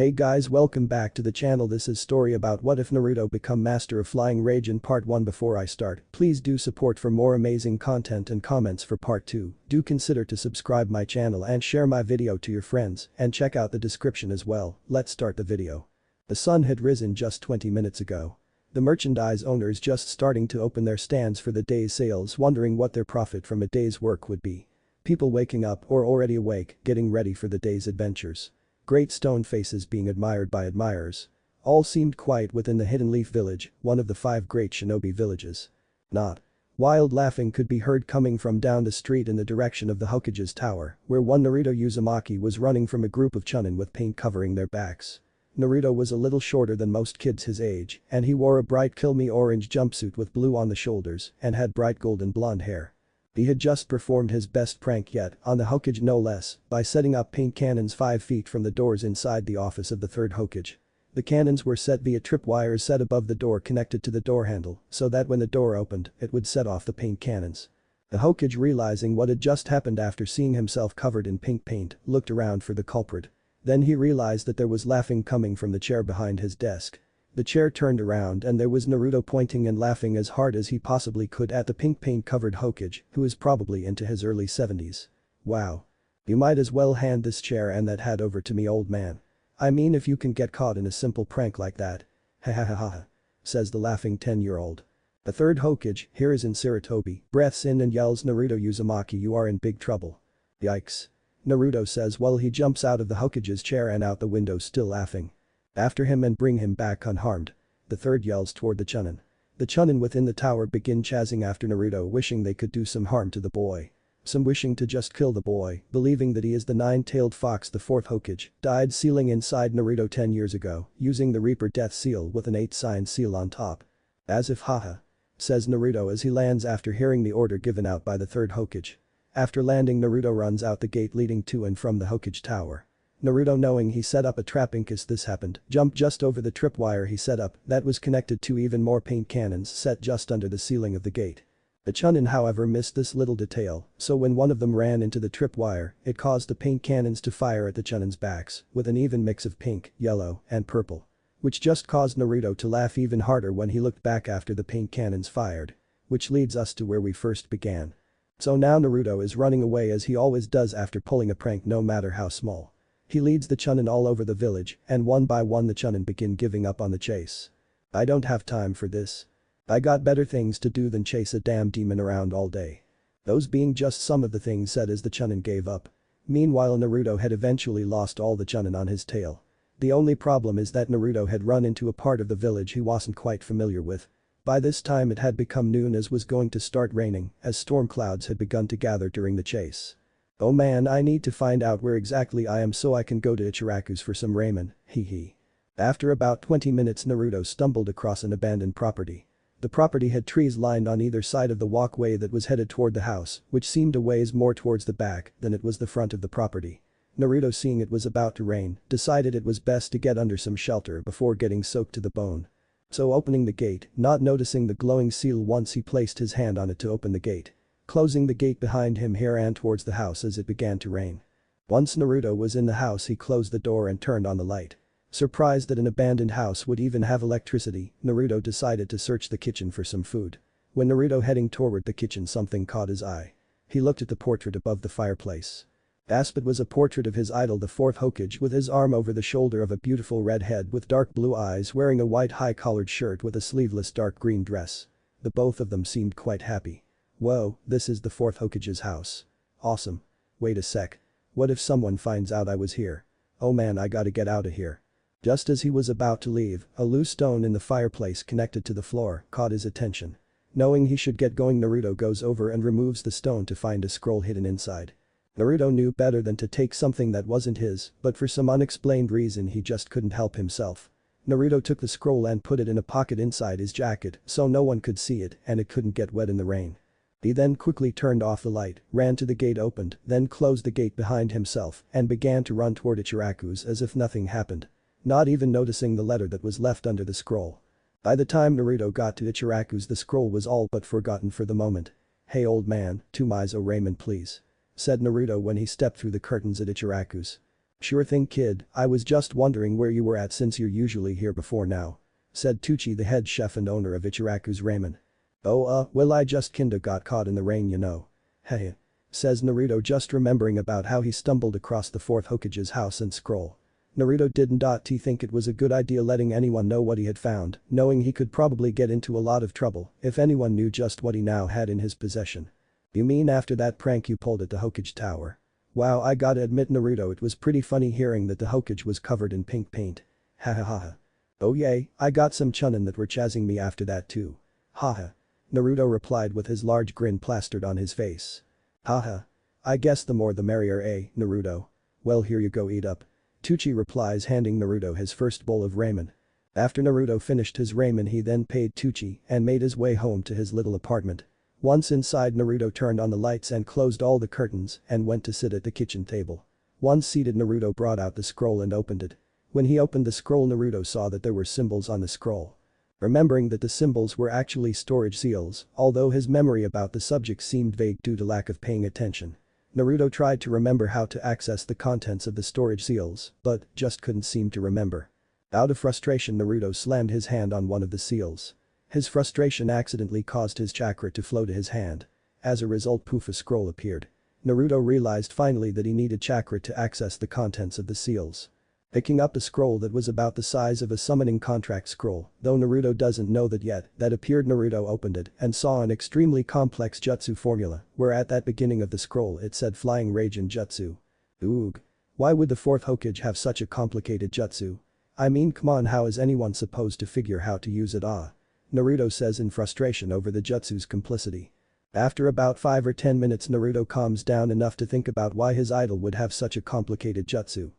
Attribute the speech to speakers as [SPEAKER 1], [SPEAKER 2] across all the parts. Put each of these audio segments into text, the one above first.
[SPEAKER 1] Hey guys, welcome back to the channel. This is story about what if Naruto become master of flying Raijin part 1. Before I start, please do support for more amazing content and comments for part 2. Do consider to subscribe my channel and share my video to your friends and check out the description as well. Let's start the video. The sun had risen just 20 minutes ago. The merchandise owners just starting to open their stands for the day's sales, wondering what their profit from a day's work would be. People waking up or already awake, getting ready for the day's adventures. Great stone faces being admired by admirers. All seemed quiet within the Hidden Leaf village, one of the 5 great shinobi villages. Not. Wild laughing could be heard coming from down the street in the direction of the Hokage's tower, where one Naruto Uzumaki was running from a group of chunin with paint covering their backs. Naruto was a little shorter than most kids his age, and he wore a bright kill me orange jumpsuit with blue on the shoulders and had bright golden blonde hair. He had just performed his best prank yet, on the Hokage no less, by setting up paint cannons 5 feet from the doors inside the office of the 3rd Hokage. The cannons were set via tripwires set above the door connected to the door handle, so that when the door opened, it would set off the paint cannons. The Hokage, realizing what had just happened after seeing himself covered in pink paint, looked around for the culprit. Then he realized that there was laughing coming from the chair behind his desk. The chair turned around and there was Naruto pointing and laughing as hard as he possibly could at the pink paint-covered Hokage, who is probably into his early 70s. Wow. You might as well hand this chair and that hat over to me, old man. I mean, if you can get caught in a simple prank like that. Ha ha ha ha, says the laughing 10-year-old. The 3rd Hokage, here is in Sarutobi, breaths in and yells, Naruto Uzumaki, you are in big trouble. Yikes. Naruto says while he jumps out of the Hokage's chair and out the window, still laughing. After him and bring him back unharmed. The 3rd yells toward the chunin. The chunin within the tower begin chasing after Naruto, wishing they could do some harm to the boy. Some wishing to just kill the boy, believing that he is the 9-tailed fox. The 4th Hokage died sealing inside Naruto 10 years ago, using the Reaper death seal with an 8-sign seal on top. As if haha, says Naruto as he lands after hearing the order given out by the 3rd Hokage. After landing, Naruto runs out the gate leading to and from the Hokage tower. Naruto, knowing he set up a trap in case this happened, jumped just over the tripwire he set up that was connected to even more paint cannons set just under the ceiling of the gate. The chunin, however, missed this little detail, so when one of them ran into the tripwire, it caused the paint cannons to fire at the chunin's backs with an even mix of pink, yellow, and purple. Which just caused Naruto to laugh even harder when he looked back after the paint cannons fired. Which leads us to where we first began. So now Naruto is running away as he always does after pulling a prank, no matter how small. He leads the chunin all over the village, and one by one the chunin begin giving up on the chase. I don't have time for this. I got better things to do than chase a damn demon around all day. Those being just some of the things said as the chunin gave up. Meanwhile, Naruto had eventually lost all the chunin on his tail. The only problem is that Naruto had run into a part of the village he wasn't quite familiar with. By this time it had become noon as was going to start raining, as storm clouds had begun to gather during the chase. Oh man, I need to find out where exactly I am so I can go to Ichiraku's for some ramen, hee. After about 20 minutes, Naruto stumbled across an abandoned property. The property had trees lined on either side of the walkway that was headed toward the house, which seemed a ways more towards the back than it was the front of the property. Naruto, seeing it was about to rain, decided it was best to get under some shelter before getting soaked to the bone. So opening the gate, not noticing the glowing seal once he placed his hand on it to open the gate. Closing the gate behind him, he ran towards the house as it began to rain. Once Naruto was in the house, he closed the door and turned on the light. Surprised that an abandoned house would even have electricity, Naruto decided to search the kitchen for some food. When Naruto heading toward the kitchen, something caught his eye. He looked at the portrait above the fireplace. It was a portrait of his idol, the 4th Hokage, with his arm over the shoulder of a beautiful redhead with dark blue eyes, wearing a white high-collared shirt with a sleeveless dark green dress. The both of them seemed quite happy. Whoa, this is the 4th Hokage's house. Awesome. Wait a sec. What if someone finds out I was here? Oh man, I gotta get out of here. Just as he was about to leave, a loose stone in the fireplace connected to the floor caught his attention. Knowing he should get going, Naruto goes over and removes the stone to find a scroll hidden inside. Naruto knew better than to take something that wasn't his, but for some unexplained reason he just couldn't help himself. Naruto took the scroll and put it in a pocket inside his jacket so no one could see it and it couldn't get wet in the rain. He then quickly turned off the light, ran to the gate, opened, then closed the gate behind himself and began to run toward Ichiraku's as if nothing happened. Not even noticing the letter that was left under the scroll. By the time Naruto got to Ichiraku's, the scroll was all but forgotten for the moment. Hey old man, 2 mizo ramen please, said Naruto when he stepped through the curtains at Ichiraku's. "Sure thing kid, I was just wondering where you were at since you're usually here before now," said Tucci, the head chef and owner of Ichiraku's Ramen. "Oh well I just kinda got caught in the rain you know. Heh," says Naruto, just remembering about how he stumbled across the fourth Hokage's house and scroll. Naruto didn't think it was a good idea letting anyone know what he had found, knowing he could probably get into a lot of trouble if anyone knew just what he now had in his possession. "You mean after that prank you pulled at the Hokage Tower? Wow, I gotta admit Naruto, it was pretty funny hearing that the Hokage was covered in pink paint. Ha. Oh yay, I got some chunin that were chazzing me after that too. Haha." Naruto replied with his large grin plastered on his face. "Haha. I guess the more the merrier, Naruto? Well here you go, eat up." Tucci replies, handing Naruto his first bowl of ramen. After Naruto finished his ramen, he then paid Tucci and made his way home to his little apartment. Once inside, Naruto turned on the lights and closed all the curtains and went to sit at the kitchen table. Once seated, Naruto brought out the scroll and opened it. When he opened the scroll, Naruto saw that there were symbols on the scroll. Remembering that the symbols were actually storage seals, although his memory about the subject seemed vague due to lack of paying attention. Naruto tried to remember how to access the contents of the storage seals, but just couldn't seem to remember. Out of frustration, Naruto slammed his hand on one of the seals. His frustration accidentally caused his chakra to flow to his hand. As a result, poof, a scroll appeared. Naruto realized finally that he needed chakra to access the contents of the seals. Picking up a scroll that was about the size of a summoning contract scroll, though Naruto doesn't know that yet, that appeared. Naruto opened it and saw an extremely complex jutsu formula, where at that beginning of the scroll it said Flying Raijin Jutsu. Oog. Why would the fourth Hokage have such a complicated jutsu? I mean, come on, how is anyone supposed to figure how to use it? Naruto says in frustration over the jutsu's complicity. After about 5 or 10 minutes, Naruto calms down enough to think about why his idol would have such a complicated jutsu.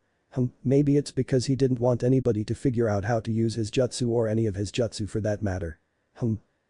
[SPEAKER 1] Maybe it's because he didn't want anybody to figure out how to use his jutsu, or any of his jutsu for that matter.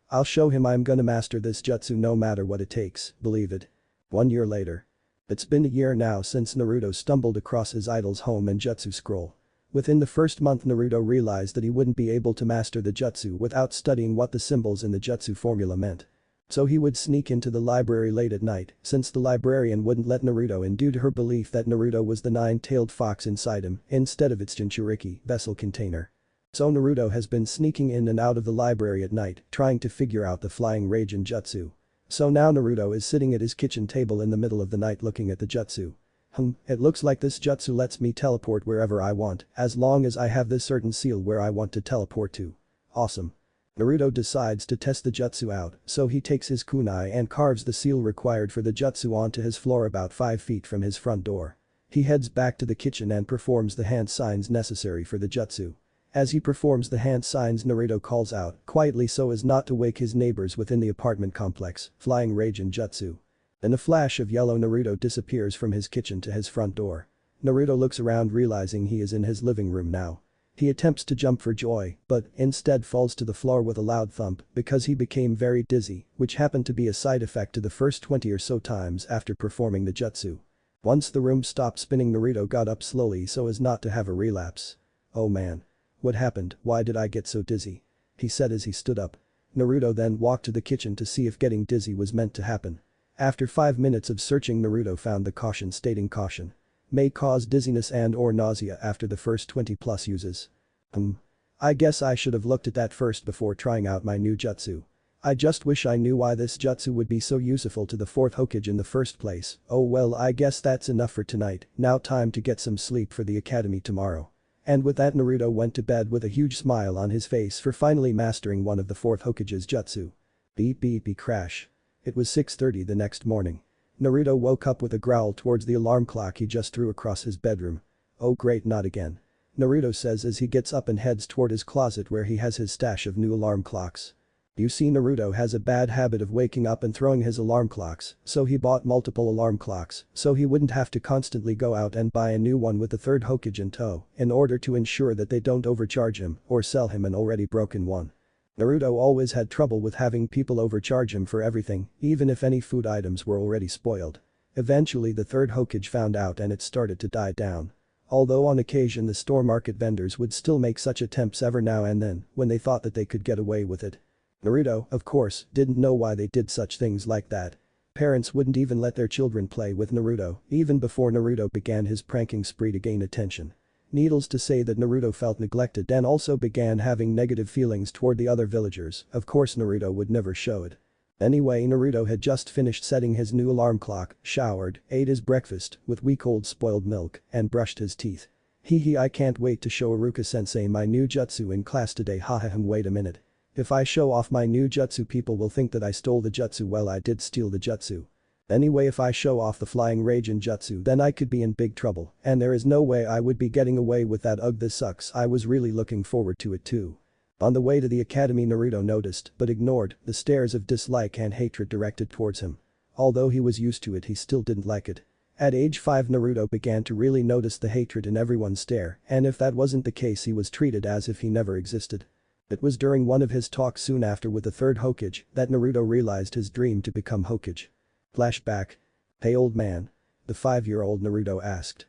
[SPEAKER 1] I'll show him, I'm gonna master this jutsu no matter what it takes, believe it. 1 year later. It's been a year now since Naruto stumbled across his idol's home and jutsu scroll. Within the first month, Naruto realized that he wouldn't be able to master the jutsu without studying what the symbols in the jutsu formula meant. So he would sneak into the library late at night, since the librarian wouldn't let Naruto in due to her belief that Naruto was the nine-tailed fox inside him instead of its Jinchuriki vessel container. So Naruto has been sneaking in and out of the library at night, trying to figure out the Flying Raijin Jutsu. So now Naruto is sitting at his kitchen table in the middle of the night looking at the jutsu. It looks like this jutsu lets me teleport wherever I want, as long as I have this certain seal where I want to teleport to. Awesome. Naruto decides to test the jutsu out, so he takes his kunai and carves the seal required for the jutsu onto his floor about 5 feet from his front door. He heads back to the kitchen and performs the hand signs necessary for the jutsu. As he performs the hand signs, Naruto calls out, quietly so as not to wake his neighbors within the apartment complex, Flying Raijin Jutsu. In a flash of yellow, Naruto disappears from his kitchen to his front door. Naruto looks around, realizing he is in his living room now. He attempts to jump for joy, but instead falls to the floor with a loud thump because he became very dizzy, which happened to be a side effect to the first 20 or so times after performing the jutsu. Once the room stopped spinning, Naruto got up slowly so as not to have a relapse. Oh man. What happened? Why did I get so dizzy? He said as he stood up. Naruto then walked to the kitchen to see if getting dizzy was meant to happen. After 5 minutes of searching, Naruto found the caution stating caution may cause dizziness and or nausea after the first 20 plus uses. I guess I should have looked at that first before trying out my new jutsu. I just wish I knew why this jutsu would be so useful to the fourth Hokage in the first place. Oh well, I guess that's enough for tonight, now time to get some sleep for the academy tomorrow. And with that, Naruto went to bed with a huge smile on his face for finally mastering one of the fourth Hokage's jutsu. Beep beep beep crash. It was 6:30 the next morning. Naruto woke up with a growl towards the alarm clock he just threw across his bedroom. Oh great, not again. Naruto says as he gets up and heads toward his closet where he has his stash of new alarm clocks. You see, Naruto has a bad habit of waking up and throwing his alarm clocks, so he bought multiple alarm clocks so he wouldn't have to constantly go out and buy a new one with the third Hokage in tow in order to ensure that they don't overcharge him or sell him an already broken one. Naruto always had trouble with having people overcharge him for everything, even if any food items were already spoiled. Eventually the third Hokage found out and it started to die down. Although on occasion the store market vendors would still make such attempts every now and then when they thought that they could get away with it. Naruto, of course, didn't know why they did such things like that. Parents wouldn't even let their children play with Naruto, even before Naruto began his pranking spree to gain attention. Needless to say that Naruto felt neglected and also began having negative feelings toward the other villagers. Of course Naruto would never show it. Anyway, Naruto had just finished setting his new alarm clock, showered, ate his breakfast with week-old spoiled milk, and brushed his teeth. Hee I can't wait to show Iruka-sensei my new jutsu in class today. Wait a minute. If I show off my new jutsu, people will think that I stole the jutsu. Well, I did steal the jutsu. Anyway, if I show off the flying Raijin jutsu, then I could be in big trouble, and there is no way I would be getting away with that. Ugh, this sucks. I was really looking forward to it too. On the way to the academy, Naruto noticed, but ignored, the stares of dislike and hatred directed towards him. Although he was used to it, he still didn't like it. At age 5, Naruto began to really notice the hatred in everyone's stare, and if that wasn't the case, he was treated as if he never existed. It was during one of his talks soon after with the third Hokage that Naruto realized his dream to become Hokage. Flashback. Hey old man. The 5-year-old Naruto asked.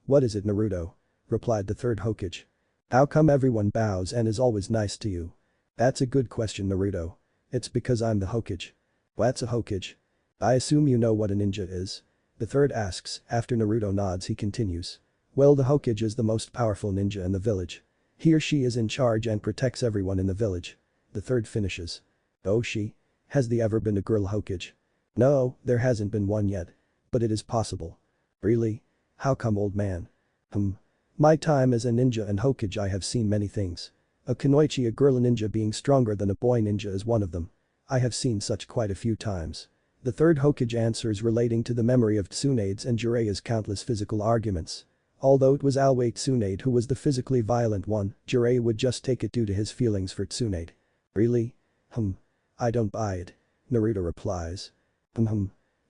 [SPEAKER 1] What is it, Naruto? Replied the third Hokage. How come everyone bows and is always nice to you? That's a good question, Naruto. It's because I'm the Hokage. What's a Hokage? I assume you know what a ninja is. The third asks. After Naruto nods, he continues. Well, the Hokage is the most powerful ninja in the village. He or she is in charge and protects everyone in the village. The third finishes. Oh, she? Has there ever been a girl Hokage? No, there hasn't been one yet. But it is possible. Really? How come, old man? My time as a ninja and Hokage, I have seen many things. A kunoichi, a girl ninja being stronger than a boy ninja, is one of them. I have seen such quite a few times. The third Hokage answers, relating to the memory of Tsunade's and Jireya's countless physical arguments. Although it was always Tsunade who was the physically violent one, Jiraiya would just take it due to his feelings for Tsunade. Really? I don't buy it. Naruto replies.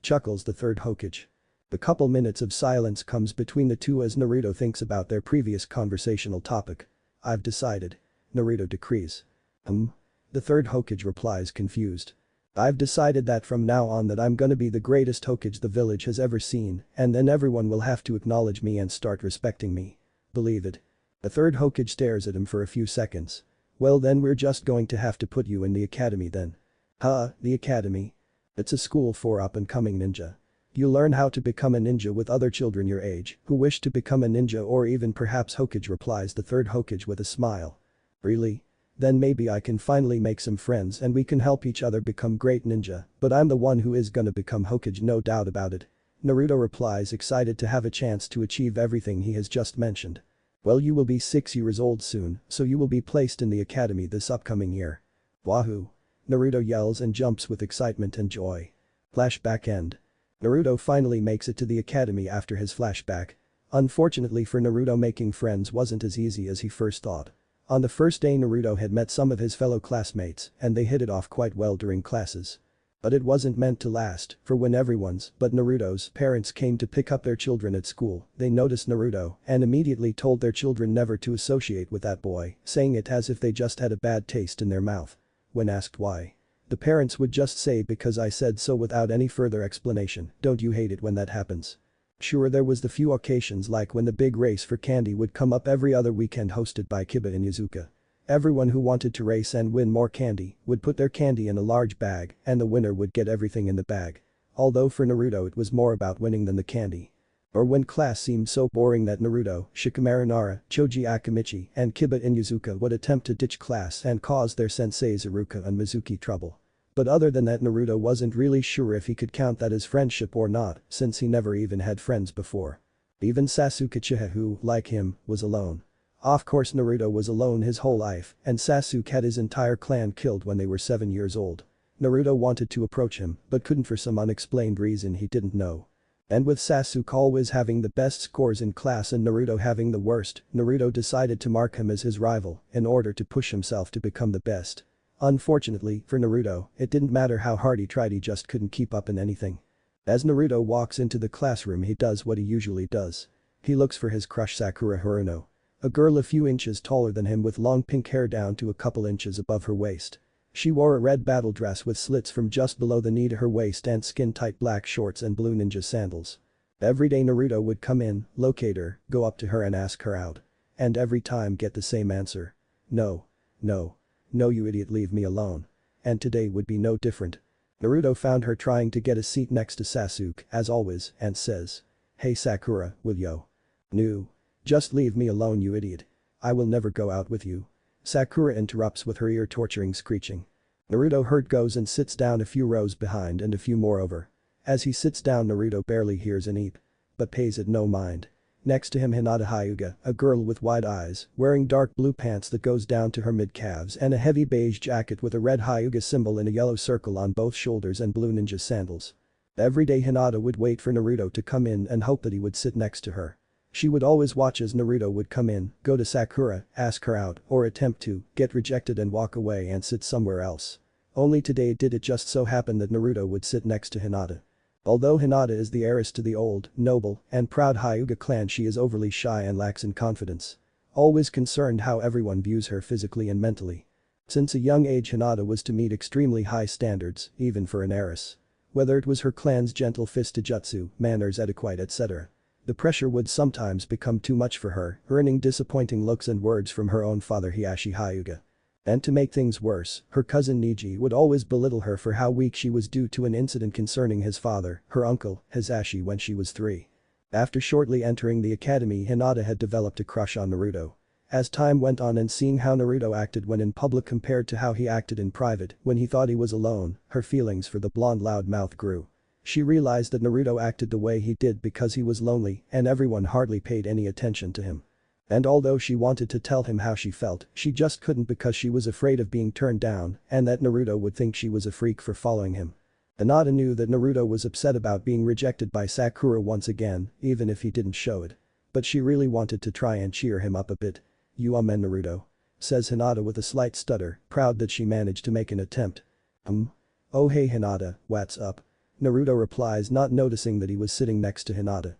[SPEAKER 1] Chuckles the third Hokage. The couple minutes of silence comes between the two as Naruto thinks about their previous conversational topic. I've decided. Naruto decrees. The third Hokage replies, confused. I've decided that from now on that I'm gonna be the greatest Hokage the village has ever seen, and then everyone will have to acknowledge me and start respecting me. Believe it. The third Hokage stares at him for a few seconds. Well, then we're just going to have to put you in the academy then. The academy? It's a school for up-and-coming ninja. You learn how to become a ninja with other children your age who wish to become a ninja or even perhaps Hokage, replies the third Hokage with a smile. Really? Then maybe I can finally make some friends and we can help each other become great ninja, but I'm the one who is gonna become Hokage, no doubt about it. Naruto replies, excited to have a chance to achieve everything he has just mentioned. Well, you will be 6 years old soon, so you will be placed in the academy this upcoming year. Wahoo! Naruto yells and jumps with excitement and joy. Flashback end. Naruto finally makes it to the academy after his flashback. Unfortunately for Naruto, making friends wasn't as easy as he first thought. On the first day, Naruto had met some of his fellow classmates and they hit it off quite well during classes. But it wasn't meant to last, for when everyone's but Naruto's parents came to pick up their children at school, they noticed Naruto and immediately told their children never to associate with that boy, saying it as if they just had a bad taste in their mouth. When asked why, the parents would just say, because I said so, without any further explanation. Don't you hate it when that happens? Sure, there was the few occasions like when the big race for candy would come up every other weekend hosted by Kiba and Yazuka. Everyone who wanted to race and win more candy would put their candy in a large bag and the winner would get everything in the bag. Although for Naruto it was more about winning than the candy. Or when class seemed so boring that Naruto, Shikamaru Nara, Choji Akamichi, and Kiba and Yazuka would attempt to ditch class and cause their senseis Iruka and Mizuki trouble. But other than that, Naruto wasn't really sure if he could count that as friendship or not, since he never even had friends before. Even Sasuke Uchiha, who, like him, was alone. Of course, Naruto was alone his whole life, and Sasuke had his entire clan killed when they were 7 years old. Naruto wanted to approach him, but couldn't for some unexplained reason he didn't know. And with Sasuke always having the best scores in class and Naruto having the worst, Naruto decided to mark him as his rival in order to push himself to become the best. Unfortunately for Naruto, it didn't matter how hard he tried, he just couldn't keep up in anything. As Naruto walks into the classroom, he does what he usually does. He looks for his crush Sakura Haruno. A girl a few inches taller than him with long pink hair down to a couple inches above her waist. She wore a red battle dress with slits from just below the knee to her waist and skin-tight black shorts and blue ninja sandals. Every day Naruto would come in, locate her, go up to her and ask her out. And every time get the same answer. No. No. No, you idiot, leave me alone. And today would be no different. Naruto found her trying to get a seat next to Sasuke, as always, and says. Hey Sakura, will yo? No. Just leave me alone you idiot. I will never go out with you. Sakura interrupts with her ear-torturing screeching. Naruto goes and sits down a few rows behind and a few more over. As he sits down Naruto barely hears an eep. But pays it no mind. Next to him Hinata Hyuga, a girl with wide eyes, wearing dark blue pants that goes down to her mid-calves and a heavy beige jacket with a red Hyuga symbol in a yellow circle on both shoulders and blue ninja sandals. Every day Hinata would wait for Naruto to come in and hope that he would sit next to her. She would always watch as Naruto would come in, go to Sakura, ask her out, or attempt to, get rejected and walk away and sit somewhere else. Only today did it just so happen that Naruto would sit next to Hinata. Although Hinata is the heiress to the old, noble, and proud Hyuga clan she is overly shy and lacks in confidence. Always concerned how everyone views her physically and mentally. Since a young age Hinata was to meet extremely high standards, even for an heiress. Whether it was her clan's gentle fist jutsu, manners etiquette etc. The pressure would sometimes become too much for her, earning disappointing looks and words from her own father Hiashi Hyuga. And to make things worse, her cousin Niji would always belittle her for how weak she was due to an incident concerning his father, her uncle, Hisashi when she was 3. After shortly entering the academy Hinata had developed a crush on Naruto. As time went on and seeing how Naruto acted when in public compared to how he acted in private when he thought he was alone, her feelings for the blonde loudmouth grew. She realized that Naruto acted the way he did because he was lonely and everyone hardly paid any attention to him. And although she wanted to tell him how she felt, she just couldn't because she was afraid of being turned down and that Naruto would think she was a freak for following him. Hinata knew that Naruto was upset about being rejected by Sakura once again, even if he didn't show it. But she really wanted to try and cheer him up a bit. You amen Naruto? Says Hinata with a slight stutter, proud that she managed to make an attempt. Oh hey Hinata, what's up? Naruto replies not noticing that he was sitting next to Hinata.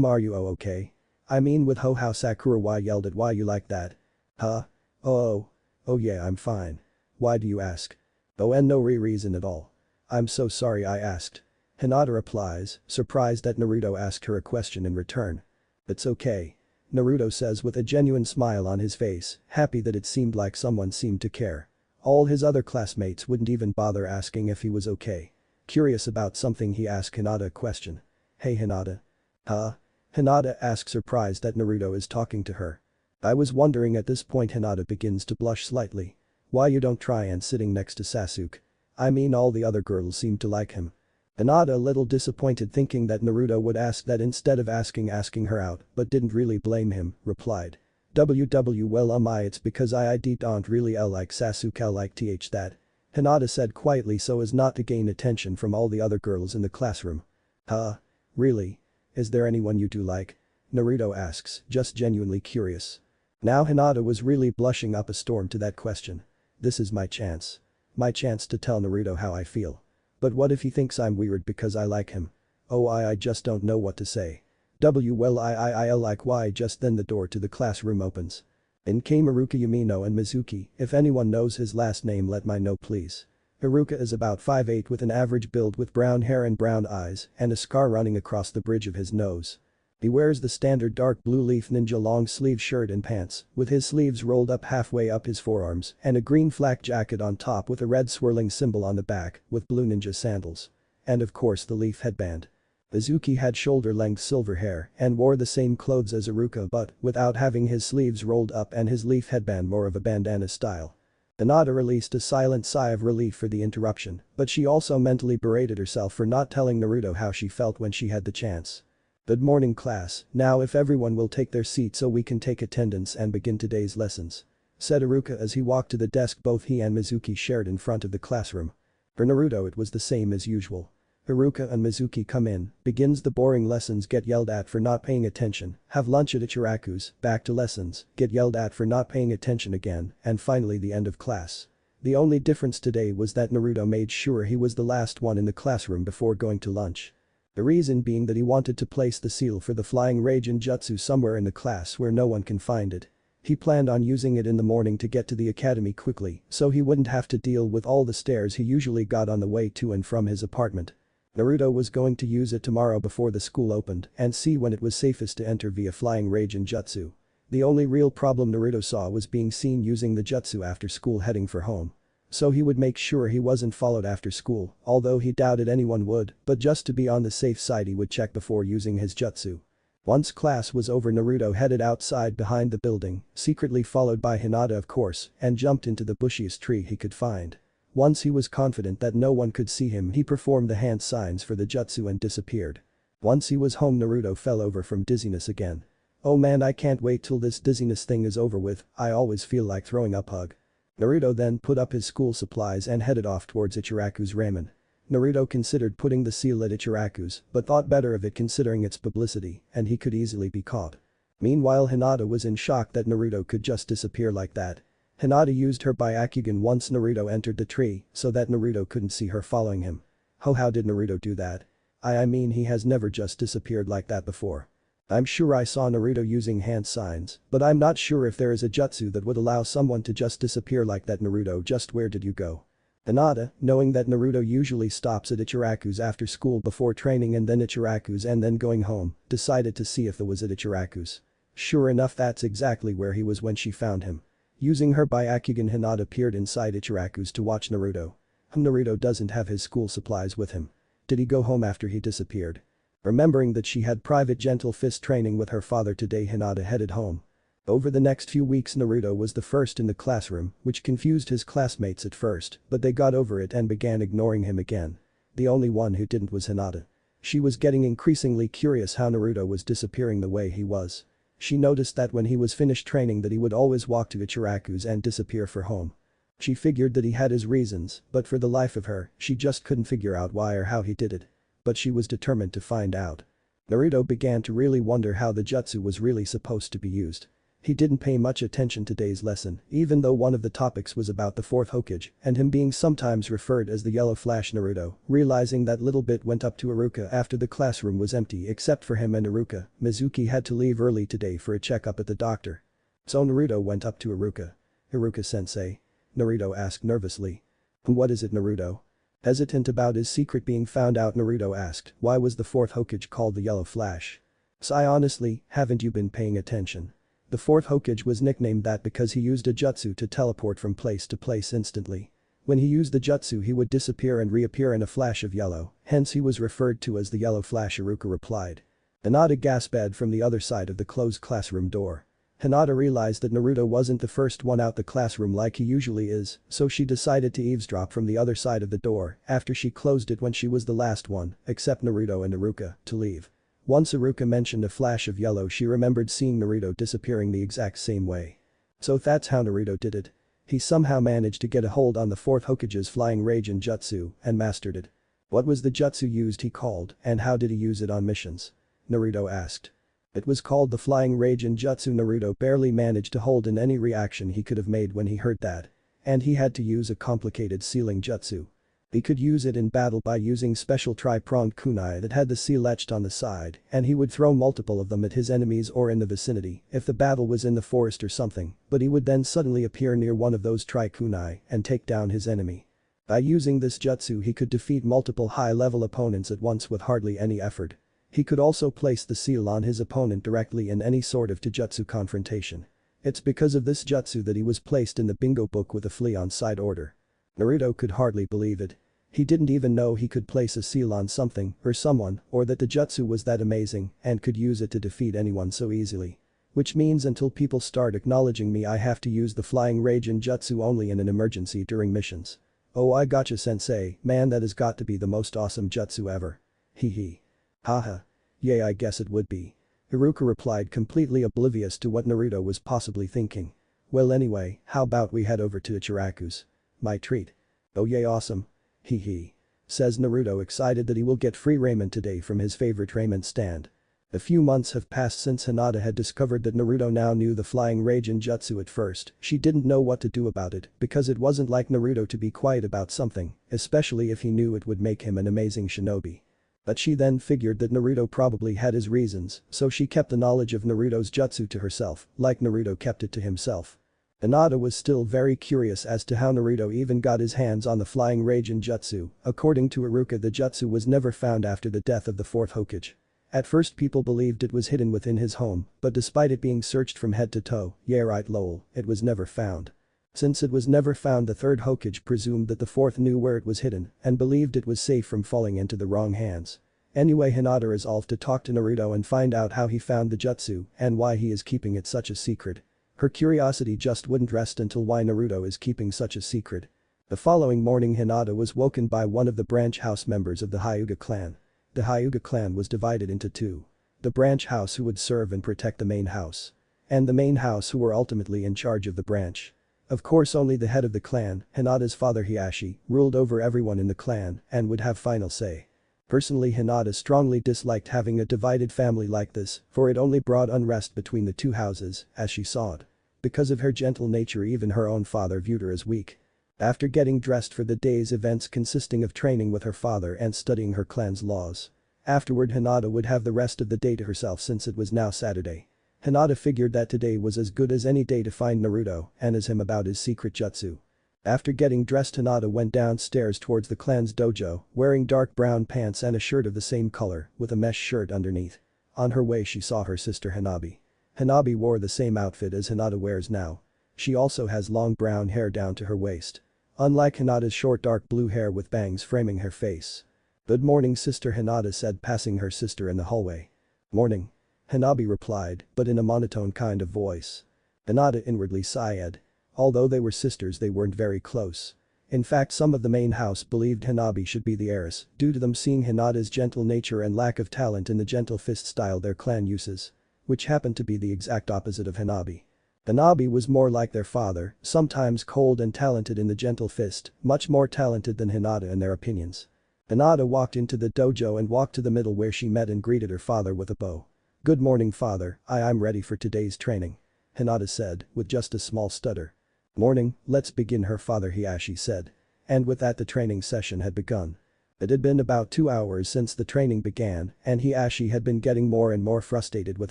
[SPEAKER 1] Are you okay? I mean with how Sakura why yelled at why you like that? Huh? Oh yeah I'm fine. Why do you ask? Oh and no reason at all. I'm so sorry I asked. Hinata replies, surprised that Naruto asked her a question in return. It's okay. Naruto says with a genuine smile on his face, happy that it seemed like someone seemed to care. All his other classmates wouldn't even bother asking if he was okay. Curious about something he asked Hinata a question. Hey Hinata. Huh? Hinata asks surprised that Naruto is talking to her. I was wondering at this point Hinata begins to blush slightly. Why you don't try and sitting next to Sasuke? I mean all the other girls seem to like him. Hinata a little disappointed thinking that Naruto would ask that instead of asking her out but didn't really blame him, replied. Well it's because I don't really like Sasuke like that. Hinata said quietly so as not to gain attention from all the other girls in the classroom. Huh? Really? Is there anyone you do like? Naruto asks, just genuinely curious. Now Hinata was really blushing up a storm to that question. This is my chance. My chance to tell Naruto how I feel. But what if he thinks I'm weird because I like him? Oh I just don't know what to say. Well I like why just then the door to the classroom opens. In came Iruka Yumino and Mizuki, if anyone knows his last name let me know please. Iruka is about 5'8" with an average build with brown hair and brown eyes and a scar running across the bridge of his nose. He wears the standard dark blue leaf ninja long sleeve shirt and pants with his sleeves rolled up halfway up his forearms and a green flak jacket on top with a red swirling symbol on the back with blue ninja sandals. And of course the leaf headband. Mizuki had shoulder-length silver hair and wore the same clothes as Iruka but without having his sleeves rolled up and his leaf headband more of a bandana style. Hinata released a silent sigh of relief for the interruption, but she also mentally berated herself for not telling Naruto how she felt when she had the chance. Good morning class, now if everyone will take their seat so we can take attendance and begin today's lessons. Said Iruka as he walked to the desk both he and Mizuki shared in front of the classroom. For Naruto it was the same as usual. Iruka and Mizuki come in, begins the boring lessons get yelled at for not paying attention, have lunch at Ichiraku's, back to lessons, get yelled at for not paying attention again, and finally the end of class. The only difference today was that Naruto made sure he was the last one in the classroom before going to lunch. The reason being that he wanted to place the seal for the flying Raijin jutsu somewhere in the class where no one can find it. He planned on using it in the morning to get to the academy quickly so he wouldn't have to deal with all the stairs he usually got on the way to and from his apartment. Naruto was going to use it tomorrow before the school opened and see when it was safest to enter via flying Raijin jutsu. The only real problem Naruto saw was being seen using the jutsu after school heading for home. So he would make sure he wasn't followed after school, although he doubted anyone would, but just to be on the safe side he would check before using his jutsu. Once class was over, Naruto headed outside behind the building, secretly followed by Hinata of course, and jumped into the bushiest tree he could find. Once he was confident that no one could see him, he performed the hand signs for the jutsu and disappeared. Once he was home, Naruto fell over from dizziness again. "Oh man, I can't wait till this dizziness thing is over with, I always feel like throwing up hug." Naruto then put up his school supplies and headed off towards Ichiraku's ramen. Naruto considered putting the seal at Ichiraku's, but thought better of it considering its publicity, and he could easily be caught. Meanwhile, Hinata was in shock that Naruto could just disappear like that. Hinata used her Byakugan once Naruto entered the tree, so that Naruto couldn't see her following him. How did Naruto do that? I mean, he has never just disappeared like that before. I'm sure I saw Naruto using hand signs, but I'm not sure if there is a jutsu that would allow someone to just disappear like that. Naruto, just where did you go? Hinata, knowing that Naruto usually stops at Ichiraku's after school before training and then Ichiraku's and then going home, decided to see if it was at Ichiraku's. Sure enough, that's exactly where he was when she found him. Using her Byakugan, Hinata peered inside Ichiraku's to watch Naruto. Naruto doesn't have his school supplies with him. Did he go home after he disappeared? Remembering that she had private gentle fist training with her father today, Hinata headed home. Over the next few weeks, Naruto was the first in the classroom, which confused his classmates at first, but they got over it and began ignoring him again. The only one who didn't was Hinata. She was getting increasingly curious how Naruto was disappearing the way he was. She noticed that when he was finished training that he would always walk to Ichiraku's and disappear for home. She figured that he had his reasons, but for the life of her, she just couldn't figure out why or how he did it. But she was determined to find out. Naruto began to really wonder how the jutsu was really supposed to be used. He didn't pay much attention to today's lesson, even though one of the topics was about the fourth Hokage and him being sometimes referred as the Yellow Flash. Naruto, realizing that little bit, went up to Iruka after the classroom was empty except for him and Iruka. Mizuki had to leave early today for a checkup at the doctor. So Naruto went up to Iruka. "Iruka-sensei?" Naruto asked nervously. "What is it, Naruto?" Hesitant about his secret being found out, Naruto asked, "Why was the fourth Hokage called the Yellow Flash?" "Sai, honestly, haven't you been paying attention? The fourth Hokage was nicknamed that because he used a jutsu to teleport from place to place instantly. When he used the jutsu he would disappear and reappear in a flash of yellow, hence he was referred to as the Yellow Flash," Iruka replied. Hinata gasped from the other side of the closed classroom door. Hinata realized that Naruto wasn't the first one out the classroom like he usually is, so she decided to eavesdrop from the other side of the door after she closed it when she was the last one, except Naruto and Iruka, to leave. Once Iruka mentioned a flash of yellow, she remembered seeing Naruto disappearing the exact same way. So that's how Naruto did it. He somehow managed to get a hold on the fourth Hokage's flying Raijin jutsu and mastered it. What was the jutsu used he called, and how did he use it on missions? Naruto asked. It was called the flying Raijin jutsu. Naruto barely managed to hold in any reaction he could have made when he heard that. And he had to use a complicated sealing jutsu. He could use it in battle by using special tri-pronged kunai that had the seal etched on the side, and he would throw multiple of them at his enemies or in the vicinity if the battle was in the forest or something, but he would then suddenly appear near one of those tri-kunai and take down his enemy. By using this jutsu he could defeat multiple high-level opponents at once with hardly any effort. He could also place the seal on his opponent directly in any sort of taijutsu confrontation. It's because of this jutsu that he was placed in the bingo book with a flea on side order. Naruto could hardly believe it. He didn't even know he could place a seal on something or someone, or that the jutsu was that amazing and could use it to defeat anyone so easily. Which means until people start acknowledging me I have to use the flying Raijin jutsu only in an emergency during missions. Oh, I gotcha, sensei, man, that has got to be the most awesome jutsu ever. Hee. Haha. Yeah, I guess it would be. Iruka replied, completely oblivious to what Naruto was possibly thinking. Well anyway, how about we head over to Ichiraku's? My treat. Oh yeah, awesome. Hee. Says Naruto, excited that he will get free ramen today from his favorite ramen stand. A few months have passed since Hinata had discovered that Naruto now knew the flying Raijin jutsu. At first, she didn't know what to do about it because it wasn't like Naruto to be quiet about something, especially if he knew it would make him an amazing shinobi. But she then figured that Naruto probably had his reasons, so she kept the knowledge of Naruto's jutsu to herself, like Naruto kept it to himself. Hinata was still very curious as to how Naruto even got his hands on the flying Raijin jutsu. According to Iruka, the jutsu was never found after the death of the fourth Hokage. At first people believed it was hidden within his home, but despite it being searched from head to toe, yeah right lol, it was never found. Since it was never found, the third Hokage presumed that the fourth knew where it was hidden and believed it was safe from falling into the wrong hands. Anyway, Hinata resolved to talk to Naruto and find out how he found the jutsu and why he is keeping it such a secret. Her curiosity just wouldn't rest until why Naruto is keeping such a secret. The following morning, Hinata was woken by one of the branch house members of the Hyuga clan. The Hyuga clan was divided into two. The branch house who would serve and protect the main house. And the main house who were ultimately in charge of the branch. Of course, only the head of the clan, Hinata's father Hiashi, ruled over everyone in the clan and would have final say. Personally, Hinata strongly disliked having a divided family like this, for it only brought unrest between the two houses, as she saw it. Because of her gentle nature, even her own father viewed her as weak. After getting dressed for the day's events consisting of training with her father and studying her clan's laws. Afterward, Hinata would have the rest of the day to herself since it was now Saturday. Hinata figured that today was as good as any day to find Naruto and ask him about his secret jutsu. After getting dressed, Hinata went downstairs towards the clan's dojo, wearing dark brown pants and a shirt of the same color, with a mesh shirt underneath. On her way, she saw her sister Hanabi. Hanabi wore the same outfit as Hinata wears now. She also has long brown hair down to her waist. Unlike Hinata's short dark blue hair with bangs framing her face. "Good morning, sister," Hinata said, passing her sister in the hallway. "Morning." Hanabi replied, but in a monotone kind of voice. Hinata inwardly sighed. Although they were sisters, they weren't very close. In fact, some of the main house believed Hanabi should be the heiress, due to them seeing Hinata's gentle nature and lack of talent in the gentle fist style their clan uses. Which happened to be the exact opposite of Hanabi. Hanabi was more like their father, sometimes cold and talented in the gentle fist, much more talented than Hinata in their opinions. Hinata walked into the dojo and walked to the middle where she met and greeted her father with a bow. "Good morning, father, I'm ready for today's training," Hinata said, with just a small stutter. "Morning, let's begin," her father Hiashi said. And with that, the training session had begun. It had been about 2 hours since the training began and Hiashi had been getting more and more frustrated with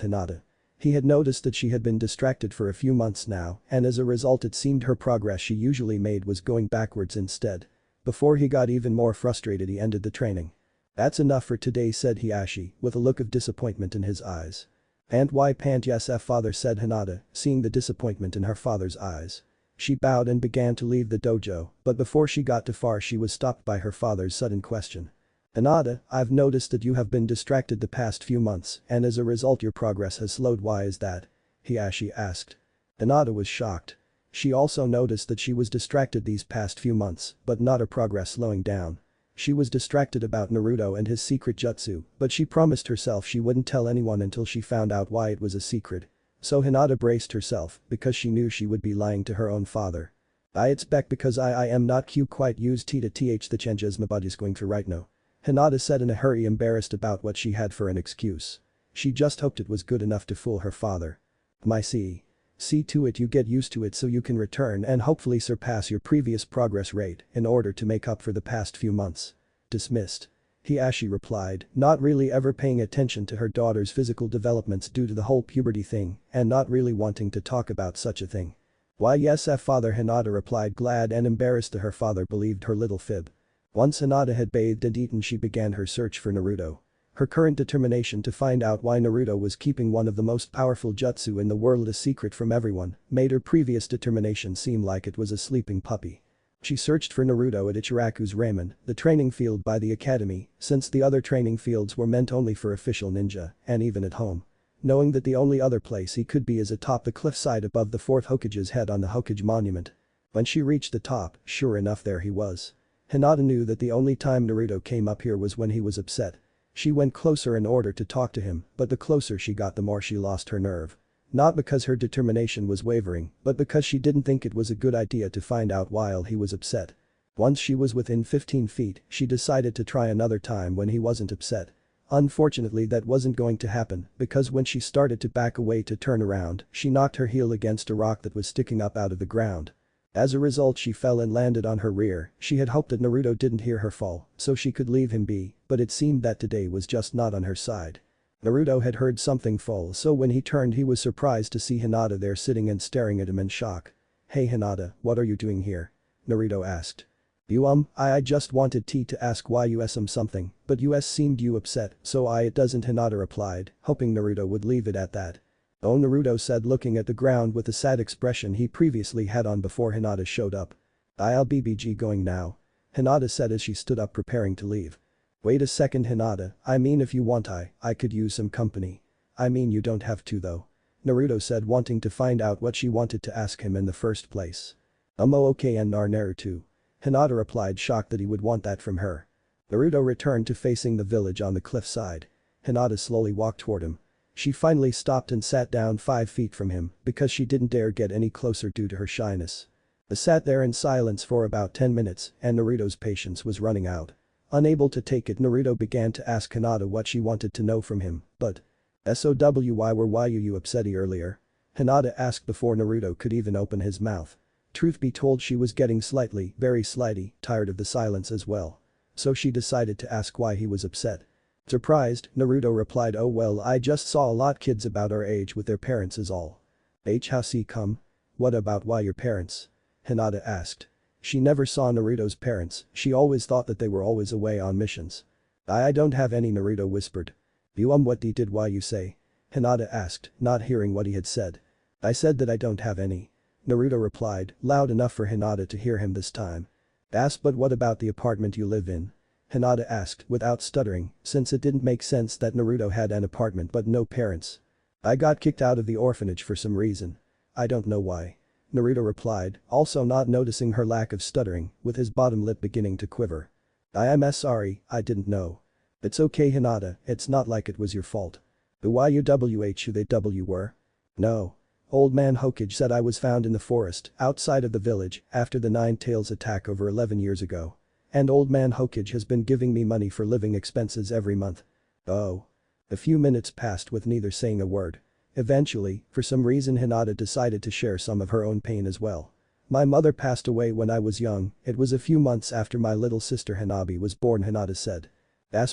[SPEAKER 1] Hinata. He had noticed that she had been distracted for a few months now and as a result it seemed her progress she usually made was going backwards instead. Before he got even more frustrated, he ended the training. "That's enough for today," said Hiashi, with a look of disappointment in his eyes. "And why can't yes, father," said Hinata, seeing the disappointment in her father's eyes. She bowed and began to leave the dojo, but before she got too far she was stopped by her father's sudden question. "Hinata, I've noticed that you have been distracted the past few months and as a result your progress has slowed. Why is that?" Hiashi asked. Hinata was shocked. She also noticed that she was distracted these past few months, but not her progress slowing down. She was distracted about Naruto and his secret jutsu, but she promised herself she wouldn't tell anyone until she found out why it was a secret. So Hinata braced herself because she knew she would be lying to her own father. It's back because I am not quite used to the changes my body's going through right now," Hinata said in a hurry, embarrassed about what she had for an excuse. She just hoped it was good enough to fool her father. See to it you get used to it so you can return and hopefully surpass your previous progress rate in order to make up for the past few months. Dismissed. Hiashi replied, not really ever paying attention to her daughter's physical developments due to the whole puberty thing and not really wanting to talk about such a thing. "Why yes, father," Hinata replied, glad and embarrassed that her father believed her little fib. Once Hinata had bathed and eaten, she began her search for Naruto. Her current determination to find out why Naruto was keeping one of the most powerful jutsu in the world a secret from everyone made her previous determination seem like it was a sleeping puppy. She searched for Naruto at Ichiraku's ramen, the training field by the academy, since the other training fields were meant only for official ninja, and even at home. Knowing that the only other place he could be is atop the cliffside above the fourth Hokage's head on the Hokage monument. When she reached the top, sure enough there he was. Hinata knew that the only time Naruto came up here was when he was upset. She went closer in order to talk to him, but the closer she got the more she lost her nerve. Not because her determination was wavering, but because she didn't think it was a good idea to find out while he was upset. Once she was within 15 feet, she decided to try another time when he wasn't upset. Unfortunately, that wasn't going to happen because when she started to back away to turn around, she knocked her heel against a rock that was sticking up out of the ground. As a result, she fell and landed on her rear. She had hoped that Naruto didn't hear her fall so she could leave him be, but it seemed that today was just not on her side. Naruto had heard something fall, so when he turned he was surprised to see Hinata there sitting and staring at him in shock. "Hey Hinata, what are you doing here?" Naruto asked. I just wanted to ask why you something, but seemed you upset, so it doesn't," Hinata replied, hoping Naruto would leave it at that. Oh, Naruto said, looking at the ground with the sad expression he previously had on before Hinata showed up. I'll BBG going now. Hinata said as she stood up preparing to leave. Wait a second, Hinata, I mean if you want I could use some company. I mean you don't have to though. Naruto said, wanting to find out what she wanted to ask him in the first place. Okay, and Naruto. Hinata replied, shocked that he would want that from her. Naruto returned to facing the village on the cliffside. Hinata slowly walked toward him. She finally stopped and sat down 5 feet from him because she didn't dare get any closer due to her shyness. They sat there in silence for about 10 minutes and Naruto's patience was running out. Unable to take it, Naruto began to ask Hinata what she wanted to know from him, but SOW, why were you upsetty earlier? Hinata asked before Naruto could even open his mouth. Truth be told, she was getting slightly, very slightly, tired of the silence as well. So she decided to ask why he was upset. Surprised, Naruto replied, oh well, I just saw a lot kids about our age with their parents is all. How see come? What about why your parents? Hinata asked. She never saw Naruto's parents, she always thought that they were always away on missions. I don't have any, Naruto whispered. What did why you say? Hinata asked, not hearing what he had said. I said that I don't have any. Naruto replied, loud enough for Hinata to hear him this time. But what about the apartment you live in? Hinata asked without stuttering, since it didn't make sense that Naruto had an apartment but no parents. I got kicked out of the orphanage for some reason. I don't know why. Naruto replied, also not noticing her lack of stuttering, with his bottom lip beginning to quiver. I am sorry, I didn't know. It's okay, Hinata, it's not like it was your fault. Who they were? No. Old man Hokage said I was found in the forest outside of the village after the Nine Tails attack over 11 years ago. And old man Hokage has been giving me money for living expenses every month. Oh. A few minutes passed with neither saying a word. Eventually, for some reason, Hinata decided to share some of her own pain as well. My mother passed away when I was young, it was a few months after my little sister Hanabi was born, Hinata said.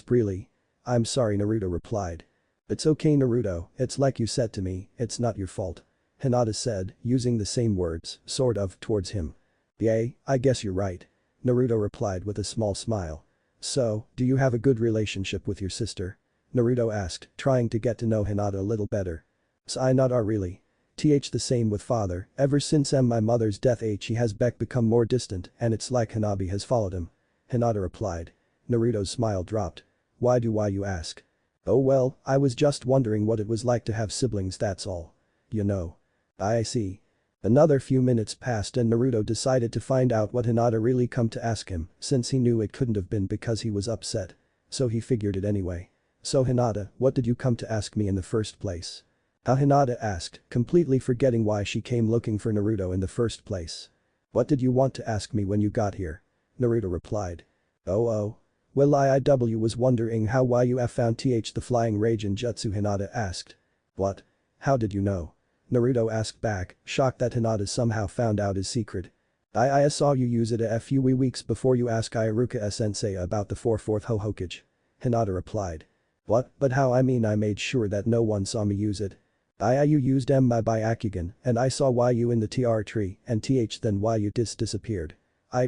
[SPEAKER 1] Really? I'm sorry, Naruto replied. It's okay, Naruto, it's like you said to me, it's not your fault. Hinata said, using the same words, sort of, towards him. Yay, I guess you're right. Naruto replied with a small smile. So, do you have a good relationship with your sister? Naruto asked, trying to get to know Hinata a little better. Not really. The same with father, ever since my mother's death he has become more distant and it's like Hanabi has followed him. Hinata replied. Naruto's smile dropped. Why you ask? Oh well, I was just wondering what it was like to have siblings, that's all. You know. I see. Another few minutes passed and Naruto decided to find out what Hinata really come to ask him, since he knew it couldn't have been because he was upset. So he figured it anyway. So Hinata, what did you come to ask me in the first place? Hinata asked, completely forgetting why she came looking for Naruto in the first place. What did you want to ask me when you got here? Naruto replied. Oh. Well, I was wondering how you found the flying Raijin jutsu, Hinata asked. What? How did you know? Naruto asked back, shocked that Hinata somehow found out his secret. I saw you use it a few weeks before you asked Iruka-sensei about the 4th Hokage. Hinata replied. What? But how? I mean, I made sure that no one saw me use it. You used my Byakugan and I saw you in the TR tree and then you disappeared. I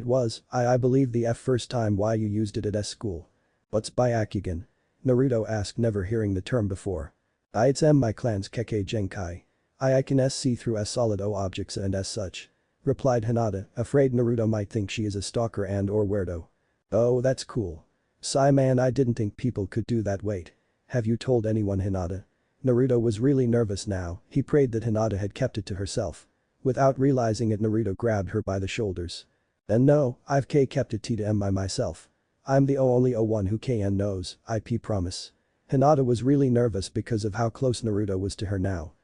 [SPEAKER 1] believe the first time you used it at school. What's Byakugan? Naruto asked, never hearing the term before. It's my clan's Kekkei Genkai. I can see through solid objects and as such. Replied Hinata, afraid Naruto might think she is a stalker and or weirdo. Oh, that's cool. Man, I didn't think people could do that. Wait. Have you told anyone, Hinata? Naruto was really nervous now, he prayed that Hinata had kept it to herself. Without realizing it, Naruto grabbed her by the shoulders. And no, I've kept it to myself. I'm the only one who knows, promise. Hinata was really nervous because of how close Naruto was to her now.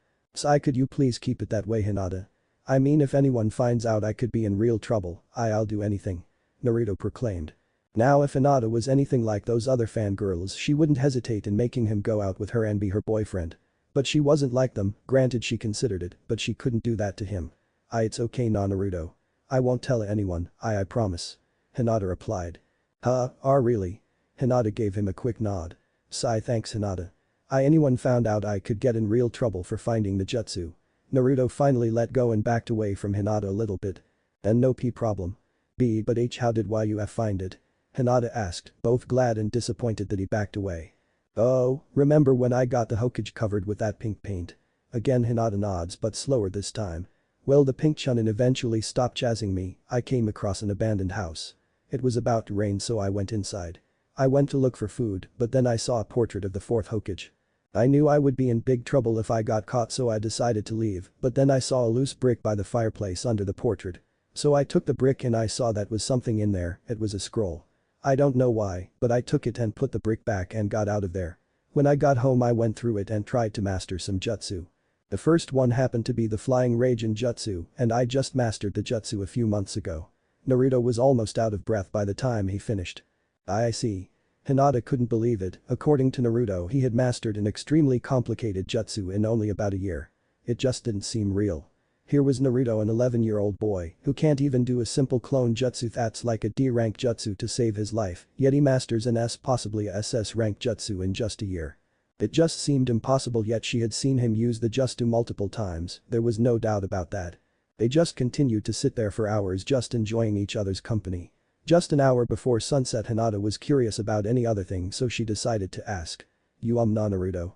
[SPEAKER 1] Could you please keep it that way, Hinata? I mean, if anyone finds out I could be in real trouble, I'll do anything. Naruto proclaimed. Now if Hinata was anything like those other fangirls, she wouldn't hesitate in making him go out with her and be her boyfriend. But she wasn't like them, granted she considered it, but she couldn't do that to him. It's okay, Naruto. I won't tell anyone, I promise. Hinata replied. Really? Hinata gave him a quick nod. Thanks, Hinata. Anyone found out I could get in real trouble for finding the jutsu. Naruto finally let go and backed away from Hinata a little bit. And no problem. But how did you find it? Hinata asked, both glad and disappointed that he backed away. Oh, remember when I got the Hokage covered with that pink paint? Again Hinata nods but slower this time. Well, the pink chunin eventually stopped chasing me. I came across an abandoned house. It was about to rain so I went inside. I went to look for food, but then I saw a portrait of the fourth Hokage. I knew I would be in big trouble if I got caught so I decided to leave, but then I saw a loose brick by the fireplace under the portrait. So I took the brick and I saw that was something in there, it was a scroll. I don't know why, but I took it and put the brick back and got out of there. When I got home I went through it and tried to master some jutsu. The first one happened to be the flying Raijin jutsu and I just mastered the jutsu a few months ago. Naruto was almost out of breath by the time he finished. I see. Hinata couldn't believe it, according to Naruto he had mastered an extremely complicated jutsu in only about a year. It just didn't seem real. Here was Naruto, an 11-year-old boy who can't even do a simple clone jutsu that's like a D-rank jutsu to save his life, yet he masters an S, possibly a SS rank jutsu in just a year. It just seemed impossible, yet she had seen him use the jutsu multiple times, there was no doubt about that. They just continued to sit there for hours just enjoying each other's company. Just an hour before sunset Hinata was curious about any other thing so she decided to ask. You na Naruto?